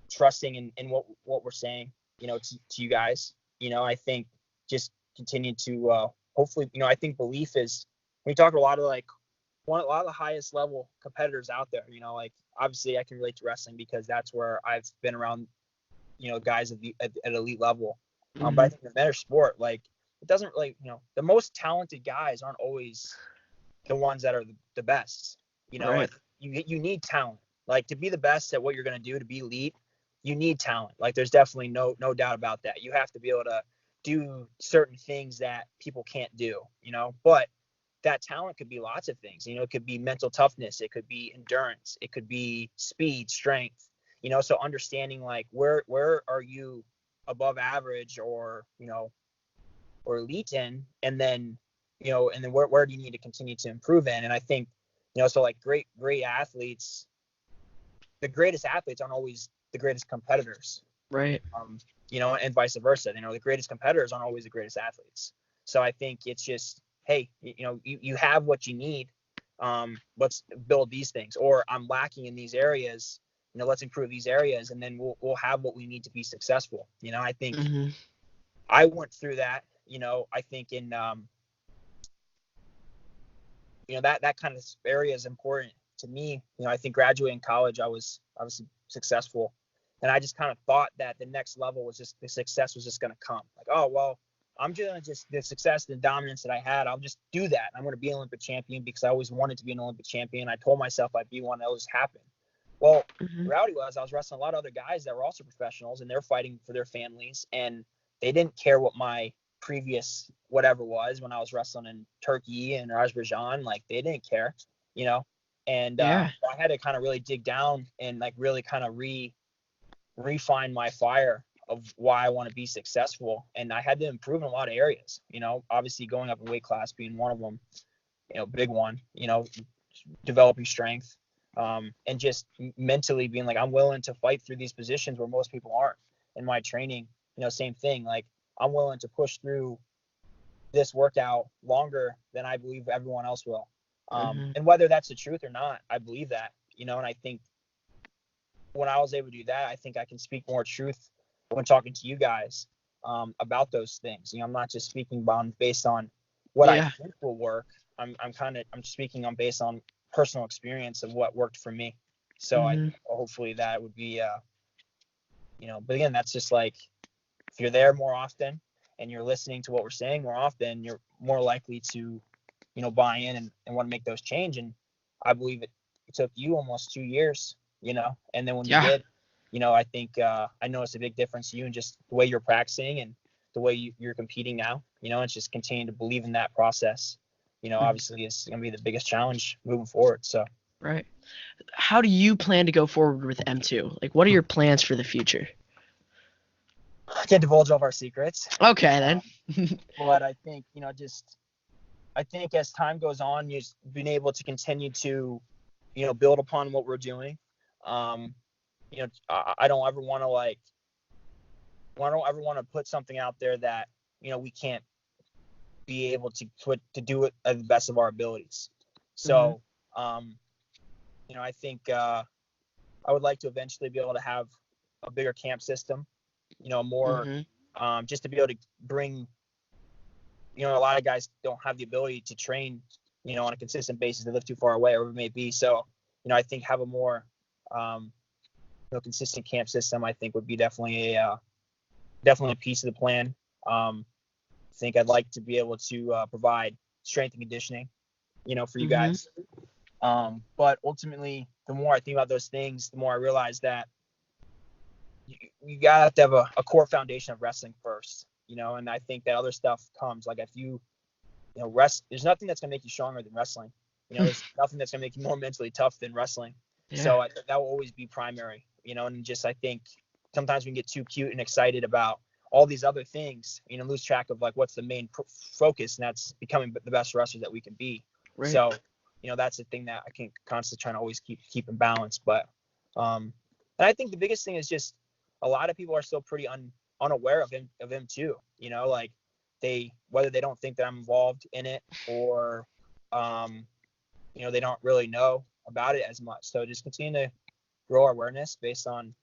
trusting in what we're saying, to you guys. I think just continue to hopefully, I think belief is, when you talk to a lot of the highest level competitors out there, like obviously I can relate to wrestling because that's where I've been around, guys at elite level. But I think the better sport, like it doesn't really, the most talented guys aren't always the ones that are the best. Right. You need talent. Like to be the best at what you're going to do, to be elite, you need talent. Like there's definitely no doubt about that. You have to be able to do certain things that people can't do, but that talent could be lots of things. It could be mental toughness, it could be endurance, it could be speed, strength, so understanding like where are you above average or or elite in, and then where do you need to continue to improve in. And I think, so like great athletes, the greatest athletes aren't always the greatest competitors. Right. And vice versa. The greatest competitors aren't always the greatest athletes. So I think it's just, hey, you have what you need. Let's build these things, or I'm lacking in these areas. Let's improve these areas, and then we'll have what we need to be successful. I think I went through that. I think in that kind of area is important to me. I think graduating college, I was obviously successful, and I just kind of thought that the next level was just, the success was just going to come. Like, oh well, I'm just the success, the dominance that I had, I'll just do that. I'm going to be an Olympic champion because I always wanted to be an Olympic champion. I told myself I'd be one. That'll just happen. Well, the reality was I was wrestling a lot of other guys that were also professionals, and they're fighting for their families, and they didn't care what my previous whatever was when I was wrestling in Turkey and Azerbaijan. Like they didn't care, and I had to kind of really dig down and like really kind of refine my fire of why I want to be successful. And I had to improve in a lot of areas, obviously going up in weight class being one of them, big one, developing strength, and just mentally being like, I'm willing to fight through these positions where most people aren't. In my training, same thing. Like I'm willing to push through this workout longer than I believe everyone else will. And whether that's the truth or not, I believe that, and I think when I was able to do that, I think I can speak more truth when talking to you guys about those things. I'm not just speaking based on what I think will work. I'm speaking on based on personal experience of what worked for me. So I hopefully that would be, but again, that's just like, if you're there more often and you're listening to what we're saying more often, you're more likely to, buy in and want to make those change. And I believe it took you almost 2 years, and then when you did, I think I noticed a big difference in you and just the way you're practicing and the way you're competing now. It's just continuing to believe in that process. Obviously it's going to be the biggest challenge moving forward. So Right. How do you plan to go forward with M2? Like, what are your plans for the future? I can't divulge all of our secrets, Okay, then. but I think I think as time goes on, you've been able to continue to build upon what we're doing. I don't ever want to put something out there that we can't be able to do it at the best of our abilities. So, I think I would like to eventually be able to have a bigger camp system, more, just to be able to bring, a lot of guys don't have the ability to train, on a consistent basis. They live too far away, or it may be. So, I think have a more, consistent camp system, I think would be definitely a piece of the plan. I think I'd like to be able to provide strength and conditioning, for you guys. But ultimately, the more I think about those things, the more I realize that you gotta have to have a core foundation of wrestling first, and I think that other stuff comes. Like if you rest, there's nothing that's gonna make you stronger than wrestling. There's nothing that's gonna make you more mentally tough than wrestling. Yeah. So that will always be primary, and just I think sometimes we can get too cute and excited about all these other things, lose track of like what's the main focus, and that's becoming the best wrestler that we can be. Right. So, that's the thing that I can constantly trying to always keep in balance. But, and I think the biggest thing is just a lot of people are still pretty unaware of him too. Like whether they don't think that I'm involved in it or, they don't really know about it as much. So just continue to grow our awareness based on,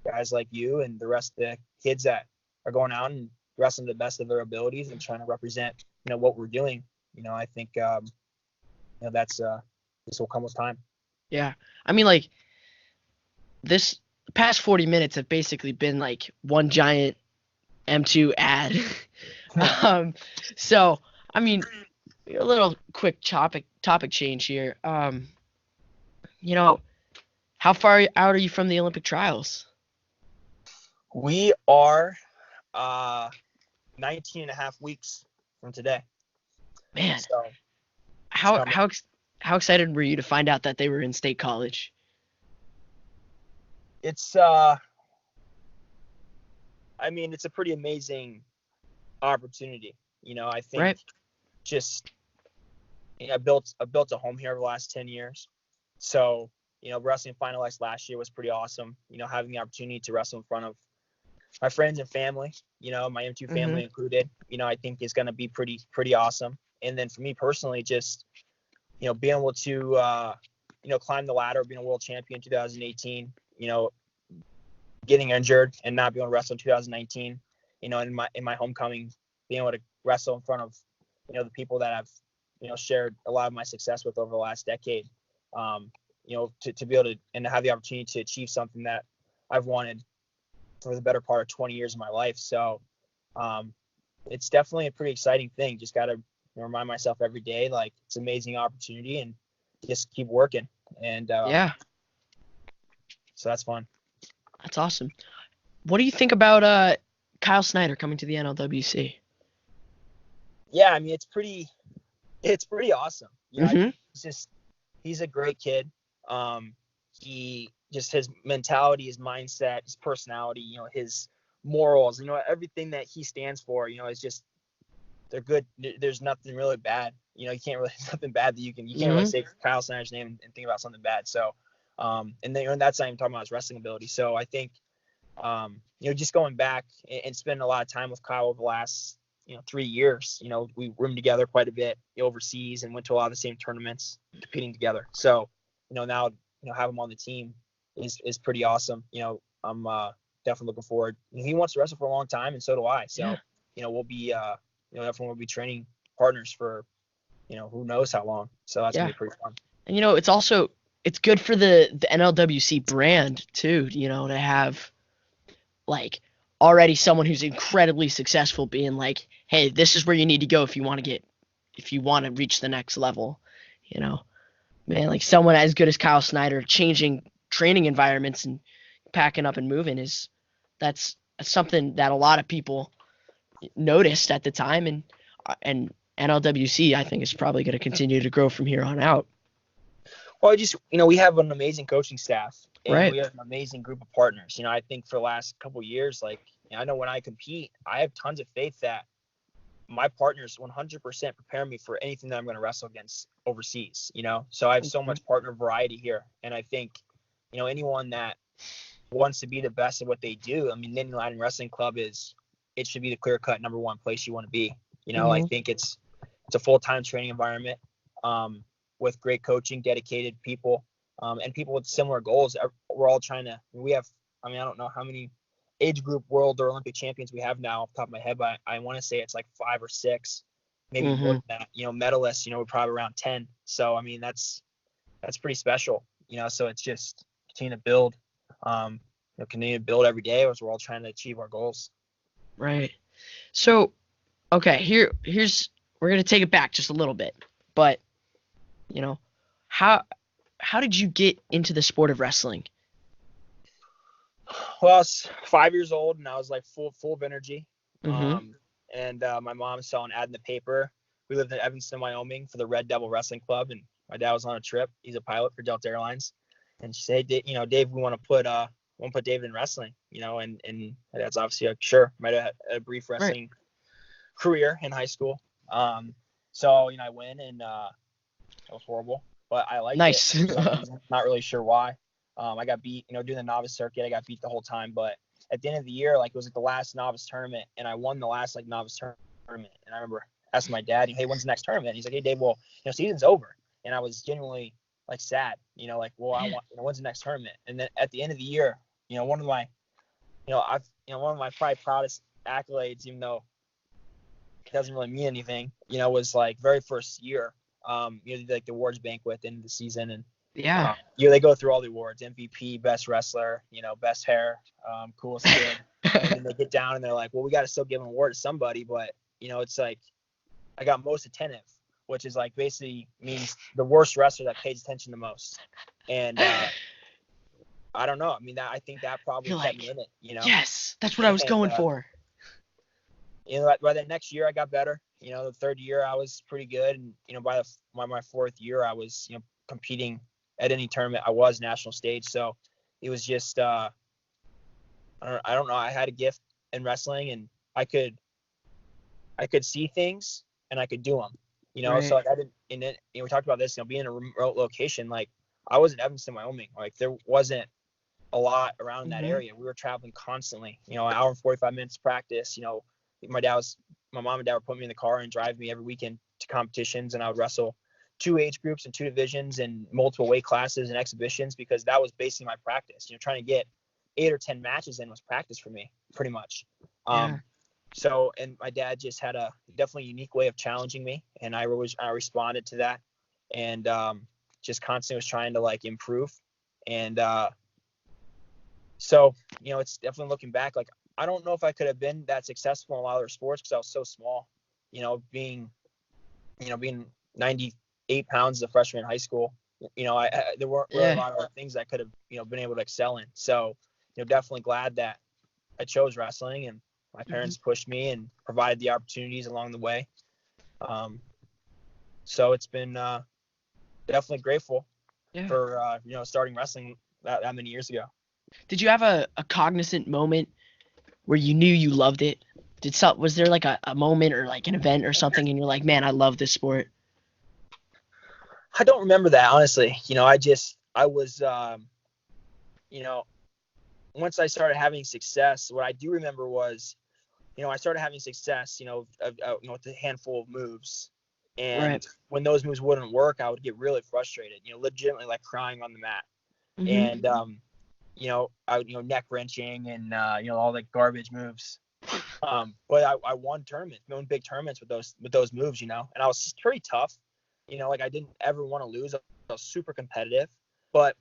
guys like you and the rest of the kids that are going out and wrestling to the best of their abilities and trying to represent, what we're doing. I think, that's this will come with time. Yeah. I mean, like this past 40 minutes have basically been like one giant M2 ad. So, I mean, a little quick topic change here. How far out are you from the Olympic trials? We are 19 and a half weeks from today. Man, so, how excited were you to find out that they were in State College? It's it's a pretty amazing opportunity. I think just I built a home here over the last 10 years. So, wrestling finalized last year was pretty awesome. Having the opportunity to wrestle in front of my friends and family, my M2 family included, I think is going to be pretty awesome. And then for me personally, just, being able to, climb the ladder, being a world champion in 2018, getting injured and not being able to wrestle in 2019, in my homecoming, being able to wrestle in front of, the people that I've, shared a lot of my success with over the last decade, to be able to, and to have the opportunity to achieve something that I've wanted for the better part of 20 years of my life. So, it's definitely a pretty exciting thing. Just got to remind myself every day, like it's an amazing opportunity and just keep working. And, so that's fun. That's awesome. What do you think about Kyle Snyder coming to the NLWC? Yeah, I mean it's pretty awesome. He's a great kid. He just his mentality, his mindset, his personality, his morals, everything that he stands for, is just they're good. There's nothing really bad. You can't really nothing bad that you can't really say Kyle Snyder's name and think about something bad. So and then that's not even talking about his wrestling ability. So I think just going back and spending a lot of time with Kyle over the last 3 years, we roomed together quite a bit overseas and went to a lot of the same tournaments competing together. So now have him on the team is pretty awesome. I'm definitely looking forward. He wants to wrestle for a long time, and so do I. So we'll be definitely will be training partners for who knows how long. So that's gonna be pretty fun. And it's good for the NLWC brand too, to have like already someone who's incredibly successful being like, hey, this is where you need to go if you want to reach the next level. Man, like someone as good as Kyle Snyder changing training environments and packing up and moving that's something that a lot of people noticed at the time, and NLWC I think is probably going to continue to grow from here on out. Well, we have an amazing coaching staff, and Right. we have an amazing group of partners. I think for the last couple of years, like, I know when I compete, I have tons of faith that my partners 100% prepare me for anything that I'm going to wrestle against overseas, So I have so much partner variety here. And I think, anyone that wants to be the best at what they do, I mean, Nittany Lion Wrestling Club it should be the clear-cut number one place you want to be. I think it's a full-time training environment with great coaching, dedicated people, and people with similar goals. We're all trying to, I don't know how many age group world or Olympic champions we have now off the top of my head, but I want to say it's like 5 or 6, maybe more than that. Medalists, we're probably around 10. So, I mean, that's pretty special, so it's just continue to build, every day as we're all trying to achieve our goals. Right. So, okay, here's we're gonna take it back just a little bit, but how did you get into the sport of wrestling? Well, I was 5 years old and I was like full of energy. Mm-hmm. And my mom saw an ad in the paper. We lived in Evanston, Wyoming for the Red Devil Wrestling Club, and my dad was on a trip. He's a pilot for Delta Airlines, and she said, Dave, we want to put David in wrestling, and my dad's obviously like, sure. Might have had a brief wrestling career in high school. So I went and it was horrible, but I liked it. For some reason. Not really sure why. I got beat, doing the novice circuit. I got beat the whole time, but at the end of the year, like, it was like the last novice tournament, and I won the last like novice tournament. And I remember asking my dad, hey, when's the next tournament? And he's like, hey, Dave, well, season's over. And I was genuinely like sad, like, well, I want, when's the next tournament? And then at the end of the year, one of my, one of my probably proudest accolades, even though it doesn't really mean anything, was like very first year, like the awards banquet at the end of the season, and they go through all the awards: MVP, best wrestler, best hair, coolest kid, and then they get down and they're like, well, we got to still give an award to somebody, but it's like I got most attentive, which is like basically means the worst wrestler that pays attention the most, and I don't know. I mean, I think that probably kept me in it, Yes, that's what I was going for. By the next year I got better. The third year I was pretty good, and by my fourth year I was competing at any tournament. I was national stage, so it was just I don't know. I had a gift in wrestling, and I could see things and I could do them. So like I didn't. And then we talked about this. Being in a remote location, like I was in Evanston, Wyoming. Like there wasn't a lot around in that area. We were traveling constantly. An hour and 45 minutes practice. My mom and dad would put me in the car and drive me every weekend to competitions, and I would wrestle 2 age groups and 2 divisions and multiple weight classes and exhibitions, because that was basically my practice. Trying to get 8 or 10 matches in was practice for me, pretty much. So, and my dad just had a definitely unique way of challenging me, and I responded to that, and just constantly was trying to like improve. And so, it's definitely looking back, like I don't know if I could have been that successful in a lot of other sports because I was so small. Being 98 pounds as a freshman in high school, there weren't really a lot of things I could have, been able to excel in. So, definitely glad that I chose wrestling, and my parents pushed me and provided the opportunities along the way. So it's been definitely grateful for, starting wrestling that many years ago. Did you have a cognizant moment where you knew you loved it? Was there like a moment or like an event or something and you're like, man, I love this sport? I don't remember that, honestly. I was, once I started having success, what I do remember was, I started having success, with a handful of moves. And when those moves wouldn't work, I would get really frustrated, legitimately like crying on the mat. And, I would, neck wrenching and, all the garbage moves. But I won big tournaments with those moves, and I was pretty tough, like I didn't ever want to lose. I was super competitive. But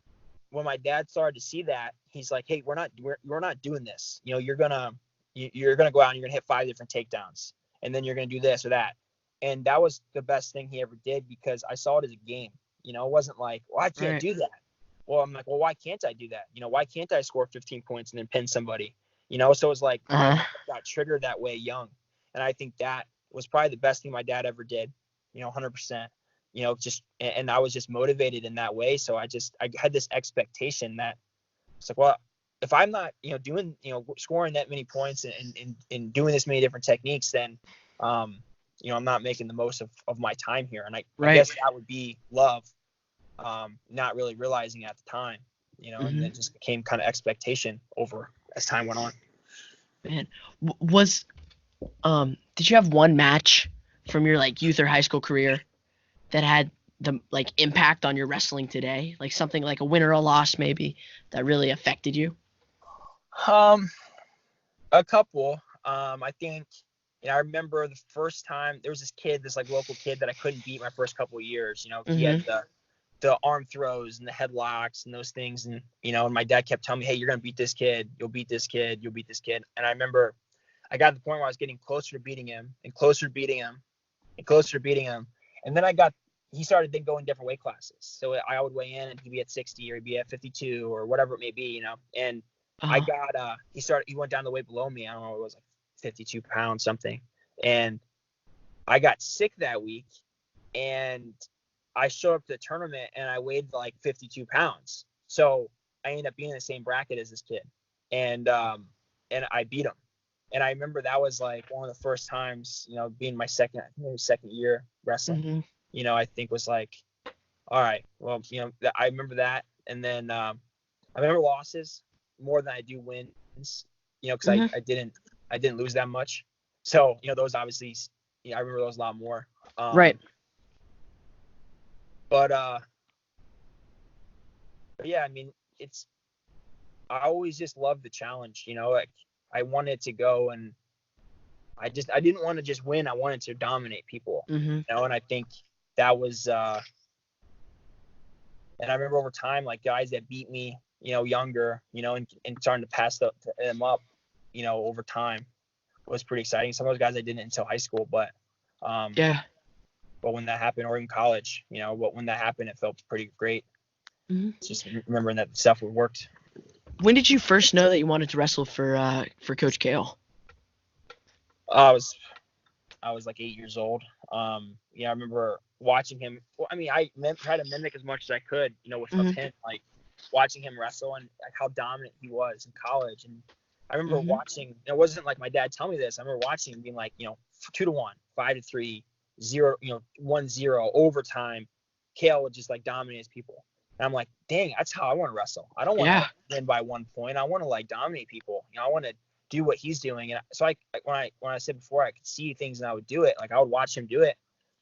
when my dad started to see that, he's like, hey, we're not doing this. You're going to go out and you're going to hit 5 different takedowns, and then you're going to do this or that. And that was the best thing he ever did, because I saw it as a game. It wasn't like, well, I can't do that. Well, I'm like, well, why can't I do that? Why can't I score 15 points and then pin somebody? So it's like I got triggered that way young. And I think that was probably the best thing my dad ever did, 100%. just, and I was just motivated in that way. So I had this expectation that it's like, well, if I'm not, doing, scoring that many points and doing this many different techniques, then, I'm not making the most of my time here. And I guess that would be love, not really realizing at the time, and it just became kind of expectation over as time went on. Man, did you have one match from your like youth or high school career that had the like impact on your wrestling today? Like something like a win or a loss maybe that really affected you? A couple. I think, I remember the first time there was this like local kid that I couldn't beat my first couple of years. He had the arm throws and the headlocks and those things. And, and my dad kept telling me, hey, you're going to beat this kid. You'll beat this kid. You'll beat this kid. And I remember I got to the point where I was getting closer to beating him and closer to beating him and closer to beating him. And then he started then going different weight classes. So I would weigh in and he'd be at 60 or he'd be at 52 or whatever it may be, and I got, he went down the weight below me. I don't know, it was like 52 pounds, something. And I got sick that week and I showed up to the tournament and I weighed like 52 pounds. So I ended up being in the same bracket as this kid. And I beat him. And I remember that was like one of the first times, being my second year wrestling, I think was like, all right, well, I remember that. And then I remember losses more than I do wins, because I didn't lose that much. So, those obviously, I remember those a lot more. Right. But yeah, I mean, I always just loved the challenge, like I wanted to go and I didn't want to just win. I wanted to dominate people, and I think that was, and I remember over time, like guys that beat me, younger, and starting to pass them up, over time was pretty exciting. Some of those guys I didn't until high school, but but when that happened, or in college, but when that happened, it felt pretty great. It's just remembering that stuff worked. When did you first know that you wanted to wrestle for Coach Kale? I was like 8 years old. I remember watching him. Well, I mean, I tried to mimic as much as I could, with him, like watching him wrestle and like how dominant he was in college. And I remember watching. It wasn't like my dad tell me this. I remember watching him being like, 2-1, 5-3, 0, 1-0 overtime. Kale would just like dominate his people. And I'm like, dang, that's how I want to wrestle. I don't want to win by 1 point. I want to like dominate people. I want to do what he's doing. And so when I said before, I could see things and I would do it. Like I would watch him do it,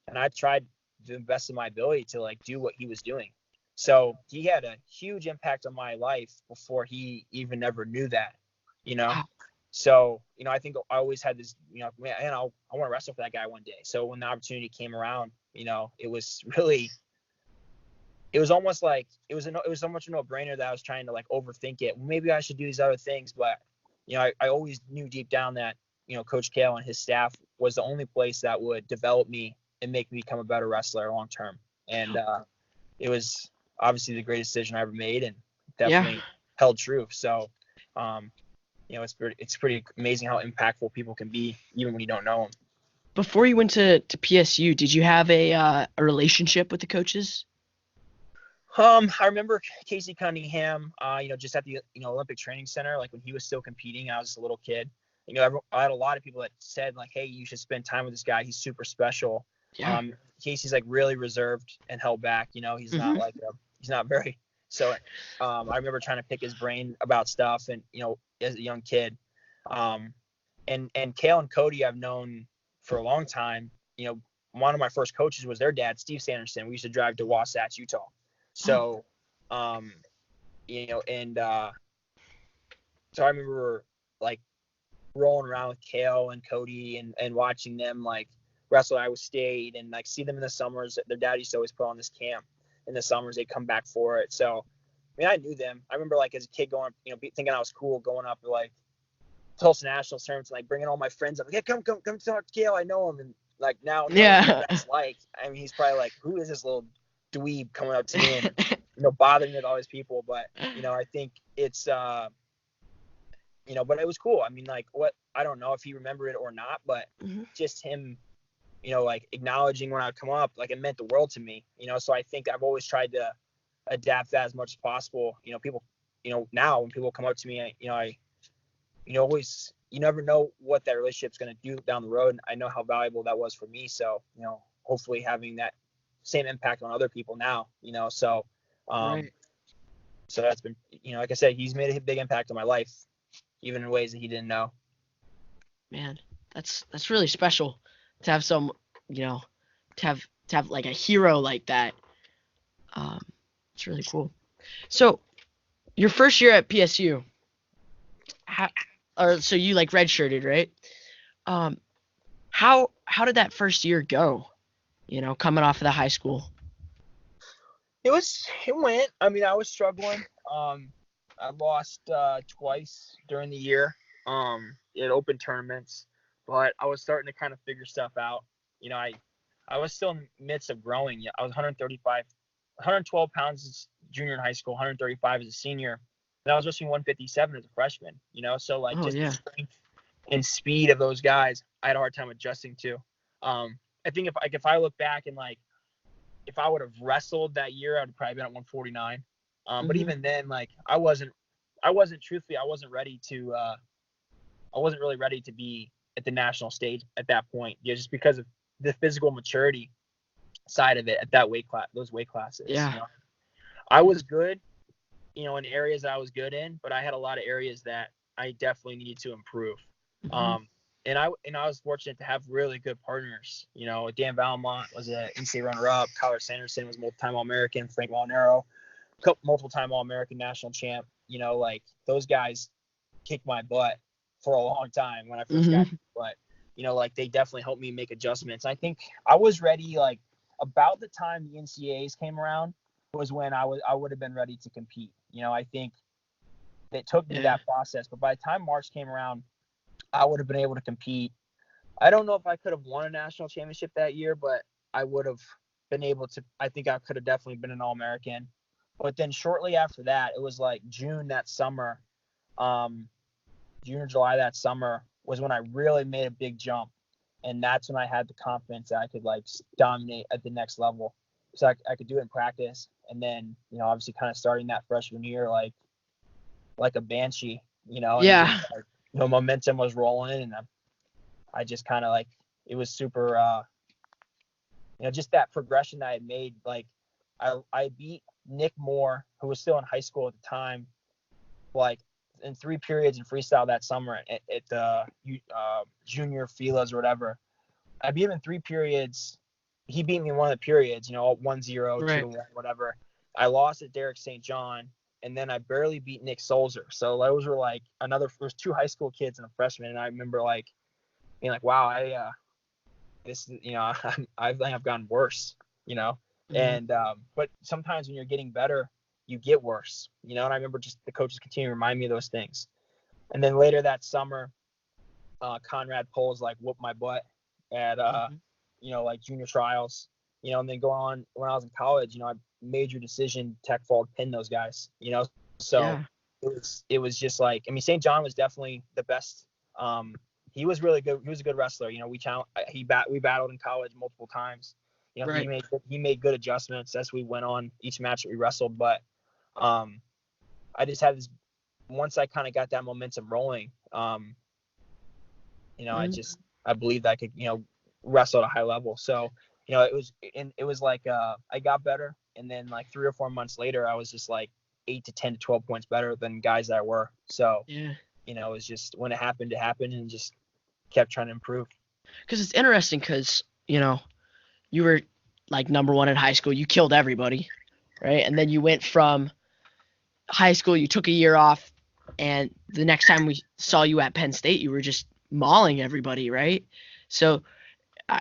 and I tried to the best of my ability to like do what he was doing. So he had a huge impact on my life before he even ever knew that. So I think I always had this, man, I want to wrestle for that guy one day. So when the opportunity came around, it was really. It was almost like it was so much a no-brainer that I was trying to like overthink it. Maybe I should do these other things, but I always knew deep down that Coach Kale and his staff was the only place that would develop me and make me become a better wrestler long term. And it was obviously the greatest decision I ever made, and definitely held true. So it's pretty amazing how impactful people can be even when you don't know them. Before you went to PSU, did you have a relationship with the coaches? I remember Casey Cunningham, just at the, Olympic Training Center, like when he was still competing, I was a little kid. I had a lot of people that said like, hey, you should spend time with this guy. He's super special. Yeah. Casey's like really reserved and held back. He's not like, he's not very. So I remember trying to pick his brain about stuff and, as a young kid. And Kale and Cody I've known for a long time. One of my first coaches was their dad, Steve Sanderson. We used to drive to Wasatch, Utah. So, so I remember like rolling around with Kale and Cody and watching them like wrestle at Iowa State and like see them in the summers. Their dad used to always put on this camp in the summers. They'd come back for it. So, I mean, I knew them. I remember like as a kid going, thinking I was cool going up to like Tulsa National tournaments, like bringing all my friends up. Like, yeah, come talk to Kale. I know him. And like now, what that's like. I mean, he's probably like, who is this little dweeb coming up to me and bothering with all these people? But I think it's but it was cool. I mean, like I don't know if he remembered it or not, but just him like acknowledging when I would come up, like it meant the world to me, so I think I've always tried to adapt that as much as possible. People, now when people come up to me, always, you never know what that relationship's going to do down the road. And I know how valuable that was for me. So, hopefully having that same impact on other people now, so, Right. so that's been, like I said, he's made a big impact on my life, even in ways that he didn't know. Man, that's really special to have some, to have like a hero like that. It's really cool. So your first year at PSU, so you like redshirted, right? Um, how did that first year go? Coming off of the high school. It went. I mean, I was struggling. I lost twice during the year. In open tournaments, but I was starting to kind of figure stuff out. I was still in the midst of growing. I was 112 pounds as junior in high school, 135 as a senior, and I was rushing 157 as a freshman. So like Oh just the yeah. strength and speed of those guys, I had a hard time adjusting to. I think if I look back and like if I would have wrestled that year, I'd probably been at 149. But even then, like I wasn't truthfully, I wasn't ready to. I wasn't really ready to be at the national stage at that point, just because of the physical maturity side of it at that weight class, those weight classes. Yeah. I was good, in areas that I was good in, but I had a lot of areas that I definitely needed to improve. Mhm. And I was fortunate to have really good partners. Dan Valmont was an NCAA runner-up. Kyler Sanderson was multi-time All-American. Frank Molinaro, multiple-time All-American national champ. Like those guys kicked my butt for a long time when I first got here. But, like they definitely helped me make adjustments. I think I was ready, like about the time the NCAAs came around was when I would have been ready to compete. I think it took me that process, but by the time March came around, I would have been able to compete. I don't know if I could have won a national championship that year, but I would have been able to. I think I could have definitely been an All-American. But then shortly after that, it was like June that summer, June or July that summer was when I really made a big jump. And that's when I had the confidence that I could like dominate at the next level. So I could do it in practice. And then, obviously kind of starting that freshman year, like a banshee, and Yeah. just, like, momentum was rolling. And I just kind of like, it was super, just that progression that I had made. Like I beat Nick Moore, who was still in high school at the time, like in 3 periods in freestyle that summer at the junior filas or whatever. I beat him in 3 periods. He beat me in one of the periods, 1-0, 2-1, whatever. I lost at Derek St. John, and then I barely beat Nick Solzer. So those were like there's 2 high school kids and a freshman, and I remember like being like, wow, this, I think I've gotten worse, and but sometimes when you're getting better, you get worse, and I remember just the coaches continue to remind me of those things. And then later that summer, Conrad Poles like whooped my butt at like junior trials, and then going on when I was in college, I major decision tech fault pin those guys, so it was just like, I mean, St. John was definitely the best. He was really good. He was a good wrestler. We battled in college multiple times. He made good adjustments as we went on each match that we wrestled. But I just had this, once I kind of got that momentum rolling, I believed I could, wrestle at a high level. So, it was like I got better, and then like 3 or 4 months later, I was just like 8 to 10 to 12 points better than guys that were. So, it was just when it happened, and just kept trying to improve. Because it's interesting because, you were like number 1 in high school. You killed everybody, right? And then you went from high school, you took a year off, and the next time we saw you at Penn State, you were just mauling everybody, right? So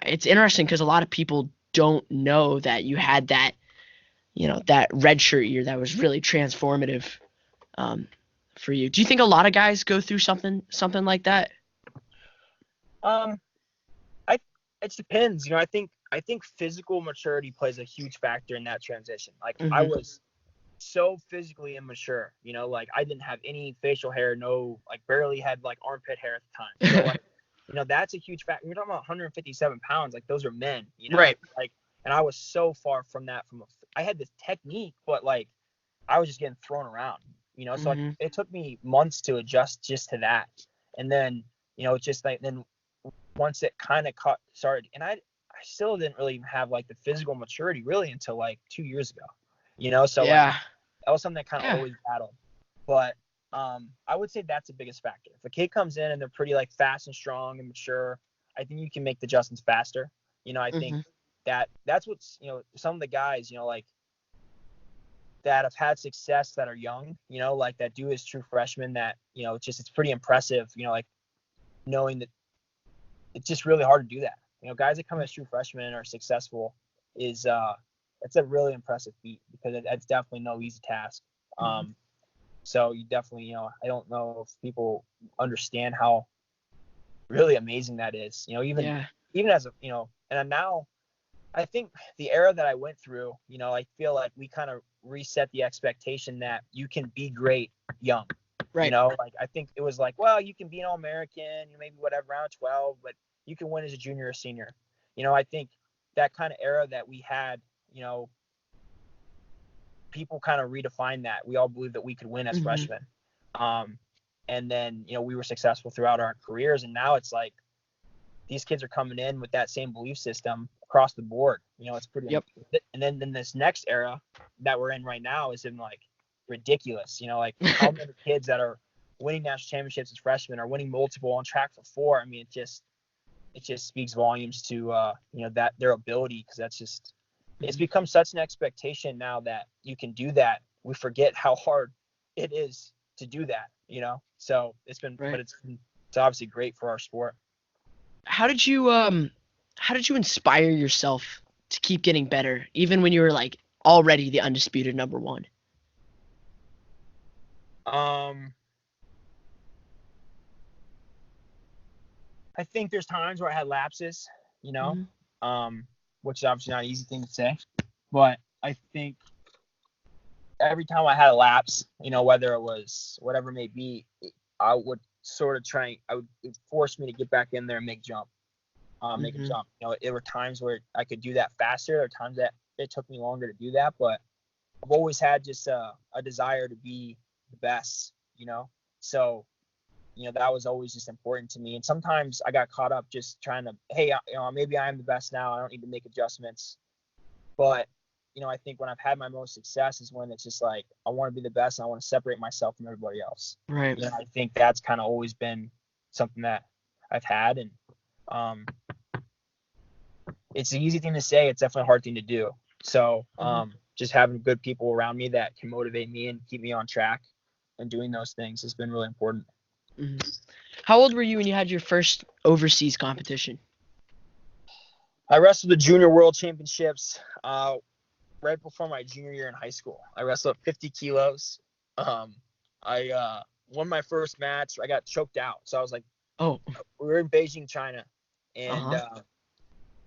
it's interesting because a lot of people don't know that you had that, that redshirt year that was really transformative for you. Do you think a lot of guys go through something like that? It depends. I think physical maturity plays a huge factor in that transition. Like I was so physically immature, like I didn't have any facial hair, no, like barely had like armpit hair at the time. So like that's a huge factor. You're talking about 157 pounds. Like, those are men, Right. Like, and I was so far from that. I had this technique, but like, I was just getting thrown around, So like, Mhm. it took me months to adjust just to that. And then, just like, then once it kind of started, and I still didn't really even have like the physical maturity really until like 2 years ago, So like, Yeah. that was something I kind of Yeah. always battled. But I would say that's the biggest factor. If a kid comes in and they're pretty like fast and strong and mature, I think you can make the adjustments faster. I think Mhm. that's what's, some of the guys, like, that have had success that are young, like that do as true freshmen, that, it's pretty impressive, like, knowing that it's just really hard to do that. Guys that come as true freshmen and are successful is it's a really impressive feat, because it's definitely no easy task. Mhm. So you definitely, I don't know if people understand how really amazing that is. Yeah. Even as a, and now I think the era that I went through, I feel like we kind of reset the expectation that you can be great young. Right. Like, I think it was like, well, you can be an All-American, maybe whatever, around 12, but you can win as a junior or senior. I think that kind of era that we had, people kind of redefined that. We all believed that we could win as Mhm. freshmen. And then, we were successful throughout our careers. And now it's like, these kids are coming in with that same belief system across the board. It's pretty. Yep. And then this next era that we're in right now is in like ridiculous. Like, how many kids that are winning national championships as freshmen are winning multiple, on track for 4. I mean, it just speaks volumes to that their ability, because that's just, it's become such an expectation now that you can do that. We forget how hard it is to do that. So Right. it's obviously great for our sport. How did you inspire yourself to keep getting better, even when you were like already the undisputed number one? Um, I think there's times where I had lapses, you know, Mhm. which is obviously not an easy thing to say, but I think every time I had a lapse, whether it was whatever it may be, I would sort of it force me to get back in there and make a Mhm. jump. There were times where I could do that faster. There were times that it took me longer to do that, but I've always had just a desire to be the best, so that was always just important to me. And sometimes I got caught up just trying to, hey, maybe I am the best now. I don't need to make adjustments. But, I think when I've had my most success is when it's just like, I want to be the best and I want to separate myself from everybody else. Right. I think that's kind of always been something that I've had. And um, it's an easy thing to say. It's definitely a hard thing to do. So Mhm. just having good people around me that can motivate me and keep me on track and doing those things has been really important. Mhm. How old were you when you had your first overseas competition? I wrestled the Junior World Championships right before my junior year in high school. I wrestled 50 kilos. I won my first match. I got choked out. So I was like, Oh. we were in Beijing, China, Uh and huh.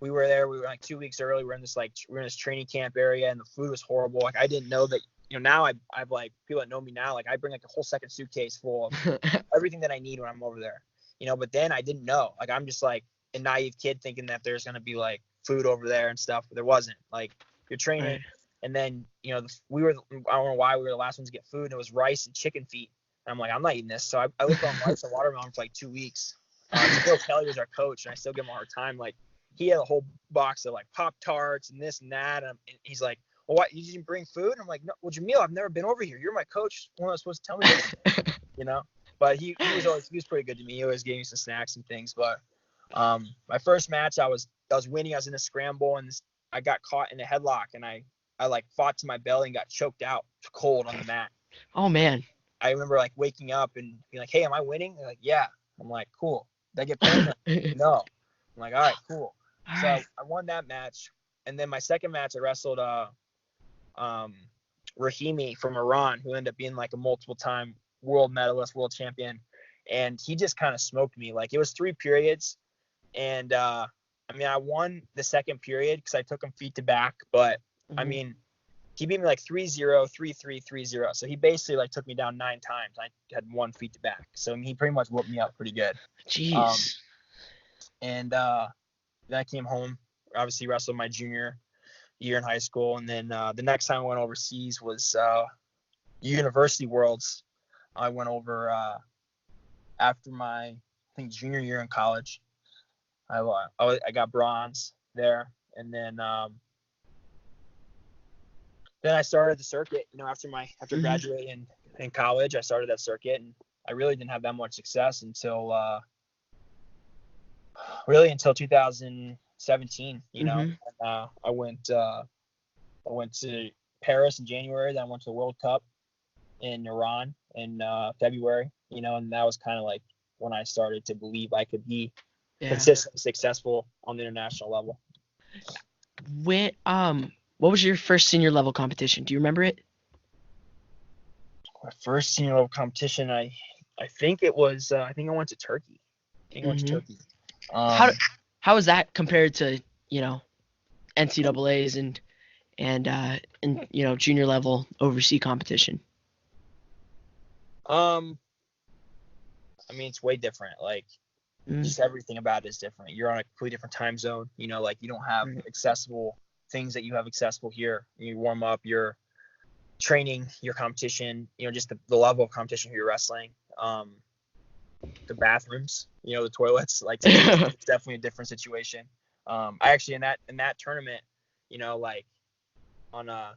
we were there. We were like 2 weeks early. We were in this training camp area, and the food was horrible. Like, I didn't know that. Now I've like, people that know me now, like, I bring like a whole second suitcase full of everything that I need when I'm over there. But then I didn't know. Like, I'm just like a naive kid thinking that there's gonna be like food over there and stuff, but there wasn't. Like, you're training, Right. and then I don't know why we were the last ones to get food, and it was rice and chicken feet. And I'm like, I'm not eating this. So I lived on rice and watermelon for like 2 weeks. Bill Kelly was our coach, and I still give him a hard time. Like, he had a whole box of like Pop Tarts and this and that, and he's like, well, what, you didn't bring food? And I'm like, no, well, Jamil, I've never been over here. You're my coach. One was supposed to tell me this, you know. But he was pretty good to me. He always gave me some snacks and things. But my first match, I was winning. I was in a scramble, and I got caught in a headlock, and I like fought to my belly and got choked out cold on the mat. Oh man. I remember like waking up and being like, hey, am I winning? They're like, yeah. I'm like, cool. Did I get pinned? No. I'm like, all right, cool. All So right. I won that match, and then my second match, I wrestled um, Rahimi from Iran, who ended up being like a multiple-time world medalist, world champion, and he just kind of smoked me. Like, it was 3 periods, and I mean, I won the second period because I took him feet to back, but I Mhm. mean, he beat me like 3-0, 3-3, 3-0. So he basically like took me down 9 times. I had 1 feet to back, so he pretty much whooped me up pretty good. Um, Jeez. And then I came home, obviously wrestled my junior year in high school. And then the next time I went overseas was University Worlds. I went over after my, I think, junior year in college. I got bronze there. And then I started the circuit, after graduating in college. I started that circuit, and I really didn't have that much success until 2017. I went to Paris in January. Then I went to the World Cup in Iran in February. And that was kind of like when I started to believe I could be consistently successful on the international level. What was your first senior level competition? Do you remember it? My first senior level competition, I think it was. I think I went to Turkey. How was that compared to NCAA's and junior level overseas competition? I mean, it's way different. Like, just everything about it is different. You're on a completely different time zone. Like, you don't have accessible things that you have accessible here. You warm up, your training, your competition, just the level of competition you're wrestling. The bathrooms, the toilets, like it's definitely a different situation. I actually in that tournament, like on a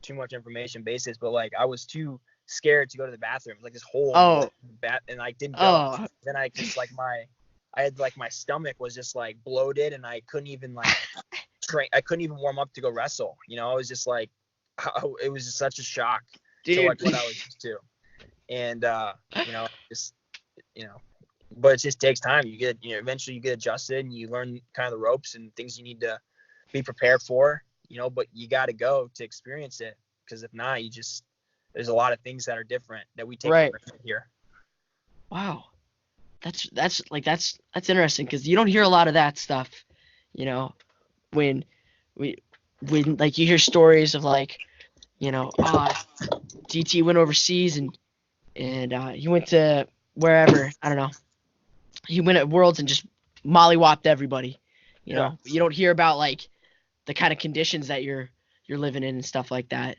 too much information basis, but like I was too scared to go to the bathroom. Like this whole and I didn't go. Then I just my stomach was just like bloated, and I couldn't even like train. I couldn't even warm up to go wrestle. I was just like, it was just such a shock to like what I was used to, and but it just takes time. You get, eventually you get adjusted and you learn kind of the ropes and things you need to be prepared for, but you got to go to experience it, because if not, there's a lot of things that are different that we take for granted here. Wow. That's interesting, because you don't hear a lot of that stuff, when like you hear stories of like, DT went overseas and he went to wherever, I don't know. He went at Worlds and just mollywopped everybody. You don't hear about like the kind of conditions that you're living in and stuff like that.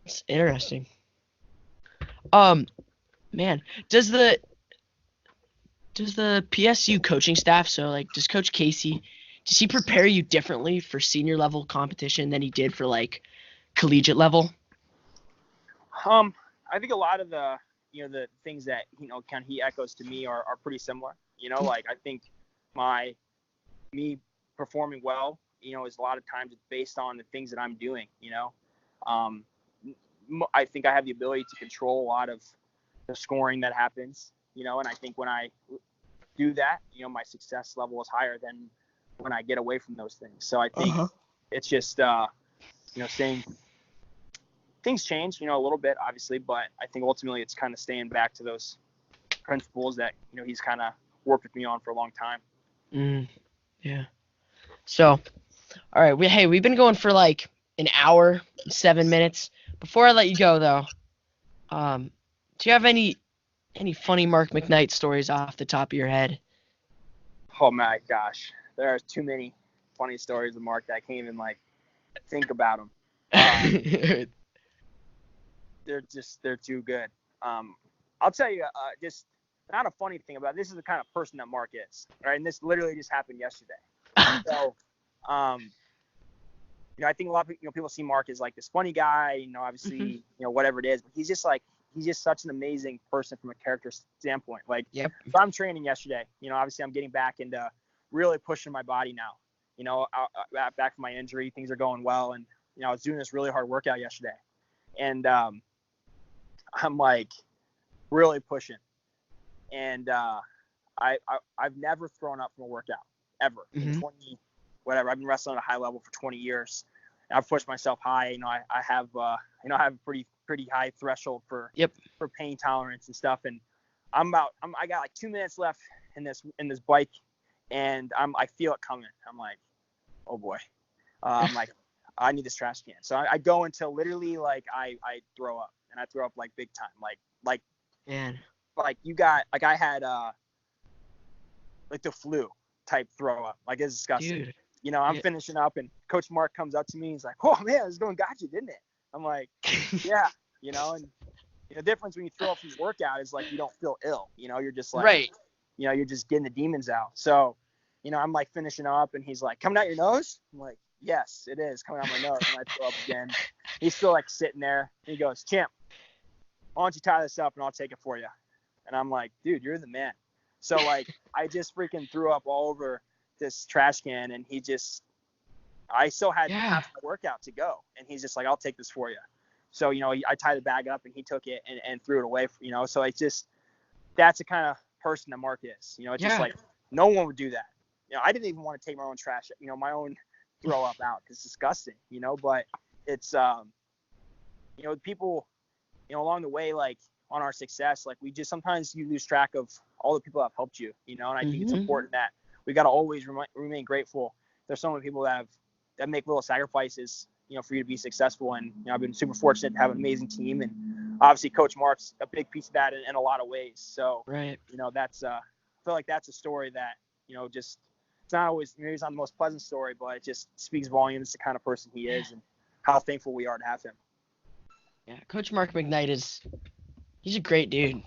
It's interesting. Man, does the PSU coaching staff, so like does Coach Casey, does he prepare you differently for senior level competition than he did for like collegiate level? I think a lot of the the things that kind of he echoes to me are pretty similar. Like I think me performing well, is a lot of times it's based on the things that I'm doing. I think I have the ability to control a lot of the scoring that happens. And I think when I do that, my success level is higher than when I get away from those things. So I think it's just saying things change, a little bit, obviously, but I think ultimately it's kind of staying back to those principles that, he's kind of worked with me on for a long time. Yeah. So, all right. We've been going for like an hour, 7 minutes. Before I let you go, though, do you have any funny Mark McKnight stories off the top of your head? Oh my gosh, there are too many funny stories of Mark that I can't even like think about them. They're too good. I'll tell you, just not a funny thing about it. This is the kind of person that Mark is, right? And this literally just happened yesterday. So, I think a lot of people see Mark as like this funny guy, obviously, whatever it is, but he's just such an amazing person from a character standpoint. Like, so I'm training yesterday, obviously I'm getting back into really pushing my body now, back from my injury, things are going well. And, I was doing this really hard workout yesterday, and, I'm like really pushing, and I've never thrown up from a workout ever. In 20 whatever, I've been wrestling at a high level for 20 years. I've pushed myself high. I have I have a pretty high threshold for pain tolerance and stuff. And I got like 2 minutes left in this bike, and I feel it coming. I'm like, oh boy. I'm like, I need this trash can. So I go until literally like I throw up. And I throw up like big time, like you got, like I had like the flu, type throw up. Like, it's disgusting. Dude. You know, I'm Yeah. finishing up, and Coach Mark comes up to me. He's like, "Oh man, this going got you, didn't it?" I'm like, "Yeah." You know, and the difference when you throw up from the workout is like you don't feel ill. You know, you're just like, Right. you know, you're just getting the demons out. So, you know, I'm like finishing up, and he's like, "Coming out your nose?" I'm like, "Yes, it is coming out my nose." And I throw up again. He's still like sitting there. He goes, "Champ, why don't you tie this up and I'll take it for you?" And I'm like, "Dude, you're the man." So like, I just freaking threw up all over this trash can, and I still had half my workout to go, and he's just like, "I'll take this for you." So, you know, I tied the bag up, and he took it and threw it away. You know, so it's just, that's the kind of person that Mark is. You know, it's just like, no one would do that. You know, I didn't even want to take my own trash, you know, my own throw up out. It's disgusting, you know, but it's, you know, people, you know, along the way, like on our success, like sometimes you lose track of all the people that have helped you, you know, and I think it's important that we got to always remain grateful. There's so many people that make little sacrifices, you know, for you to be successful. And, you know, I've been super fortunate to have an amazing team, and obviously Coach Mark's a big piece of that in a lot of ways. So, you know, that's, I feel like that's a story that, you know, just, it's not always, maybe it's not the most pleasant story, but it just speaks volumes to the kind of person he is and how thankful we are to have him. Yeah, Coach Mark McKnight he's a great dude.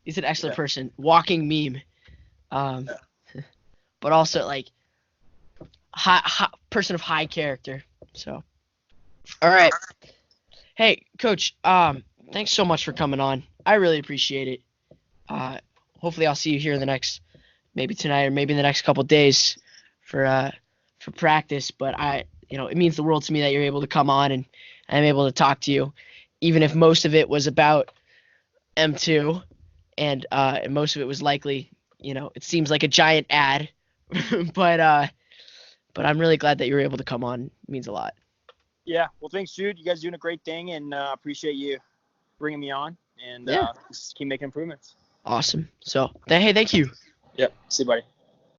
He's an excellent person, walking meme. But also like high person of high character. So, all right. Hey, Coach. Thanks so much for coming on. I really appreciate it. Hopefully I'll see you here in the next, maybe tonight or maybe in the next couple days for practice. But it means the world to me that you're able to come on and I'm able to talk to you, even if most of it was about M2 and most of it was likely, it seems like a giant ad, but I'm really glad that you were able to come on. It means a lot. Yeah. Well, thanks, Jude. You guys are doing a great thing, and appreciate you bringing me on, and just keep making improvements. Awesome. So, hey, thank you. Yep. See you, buddy.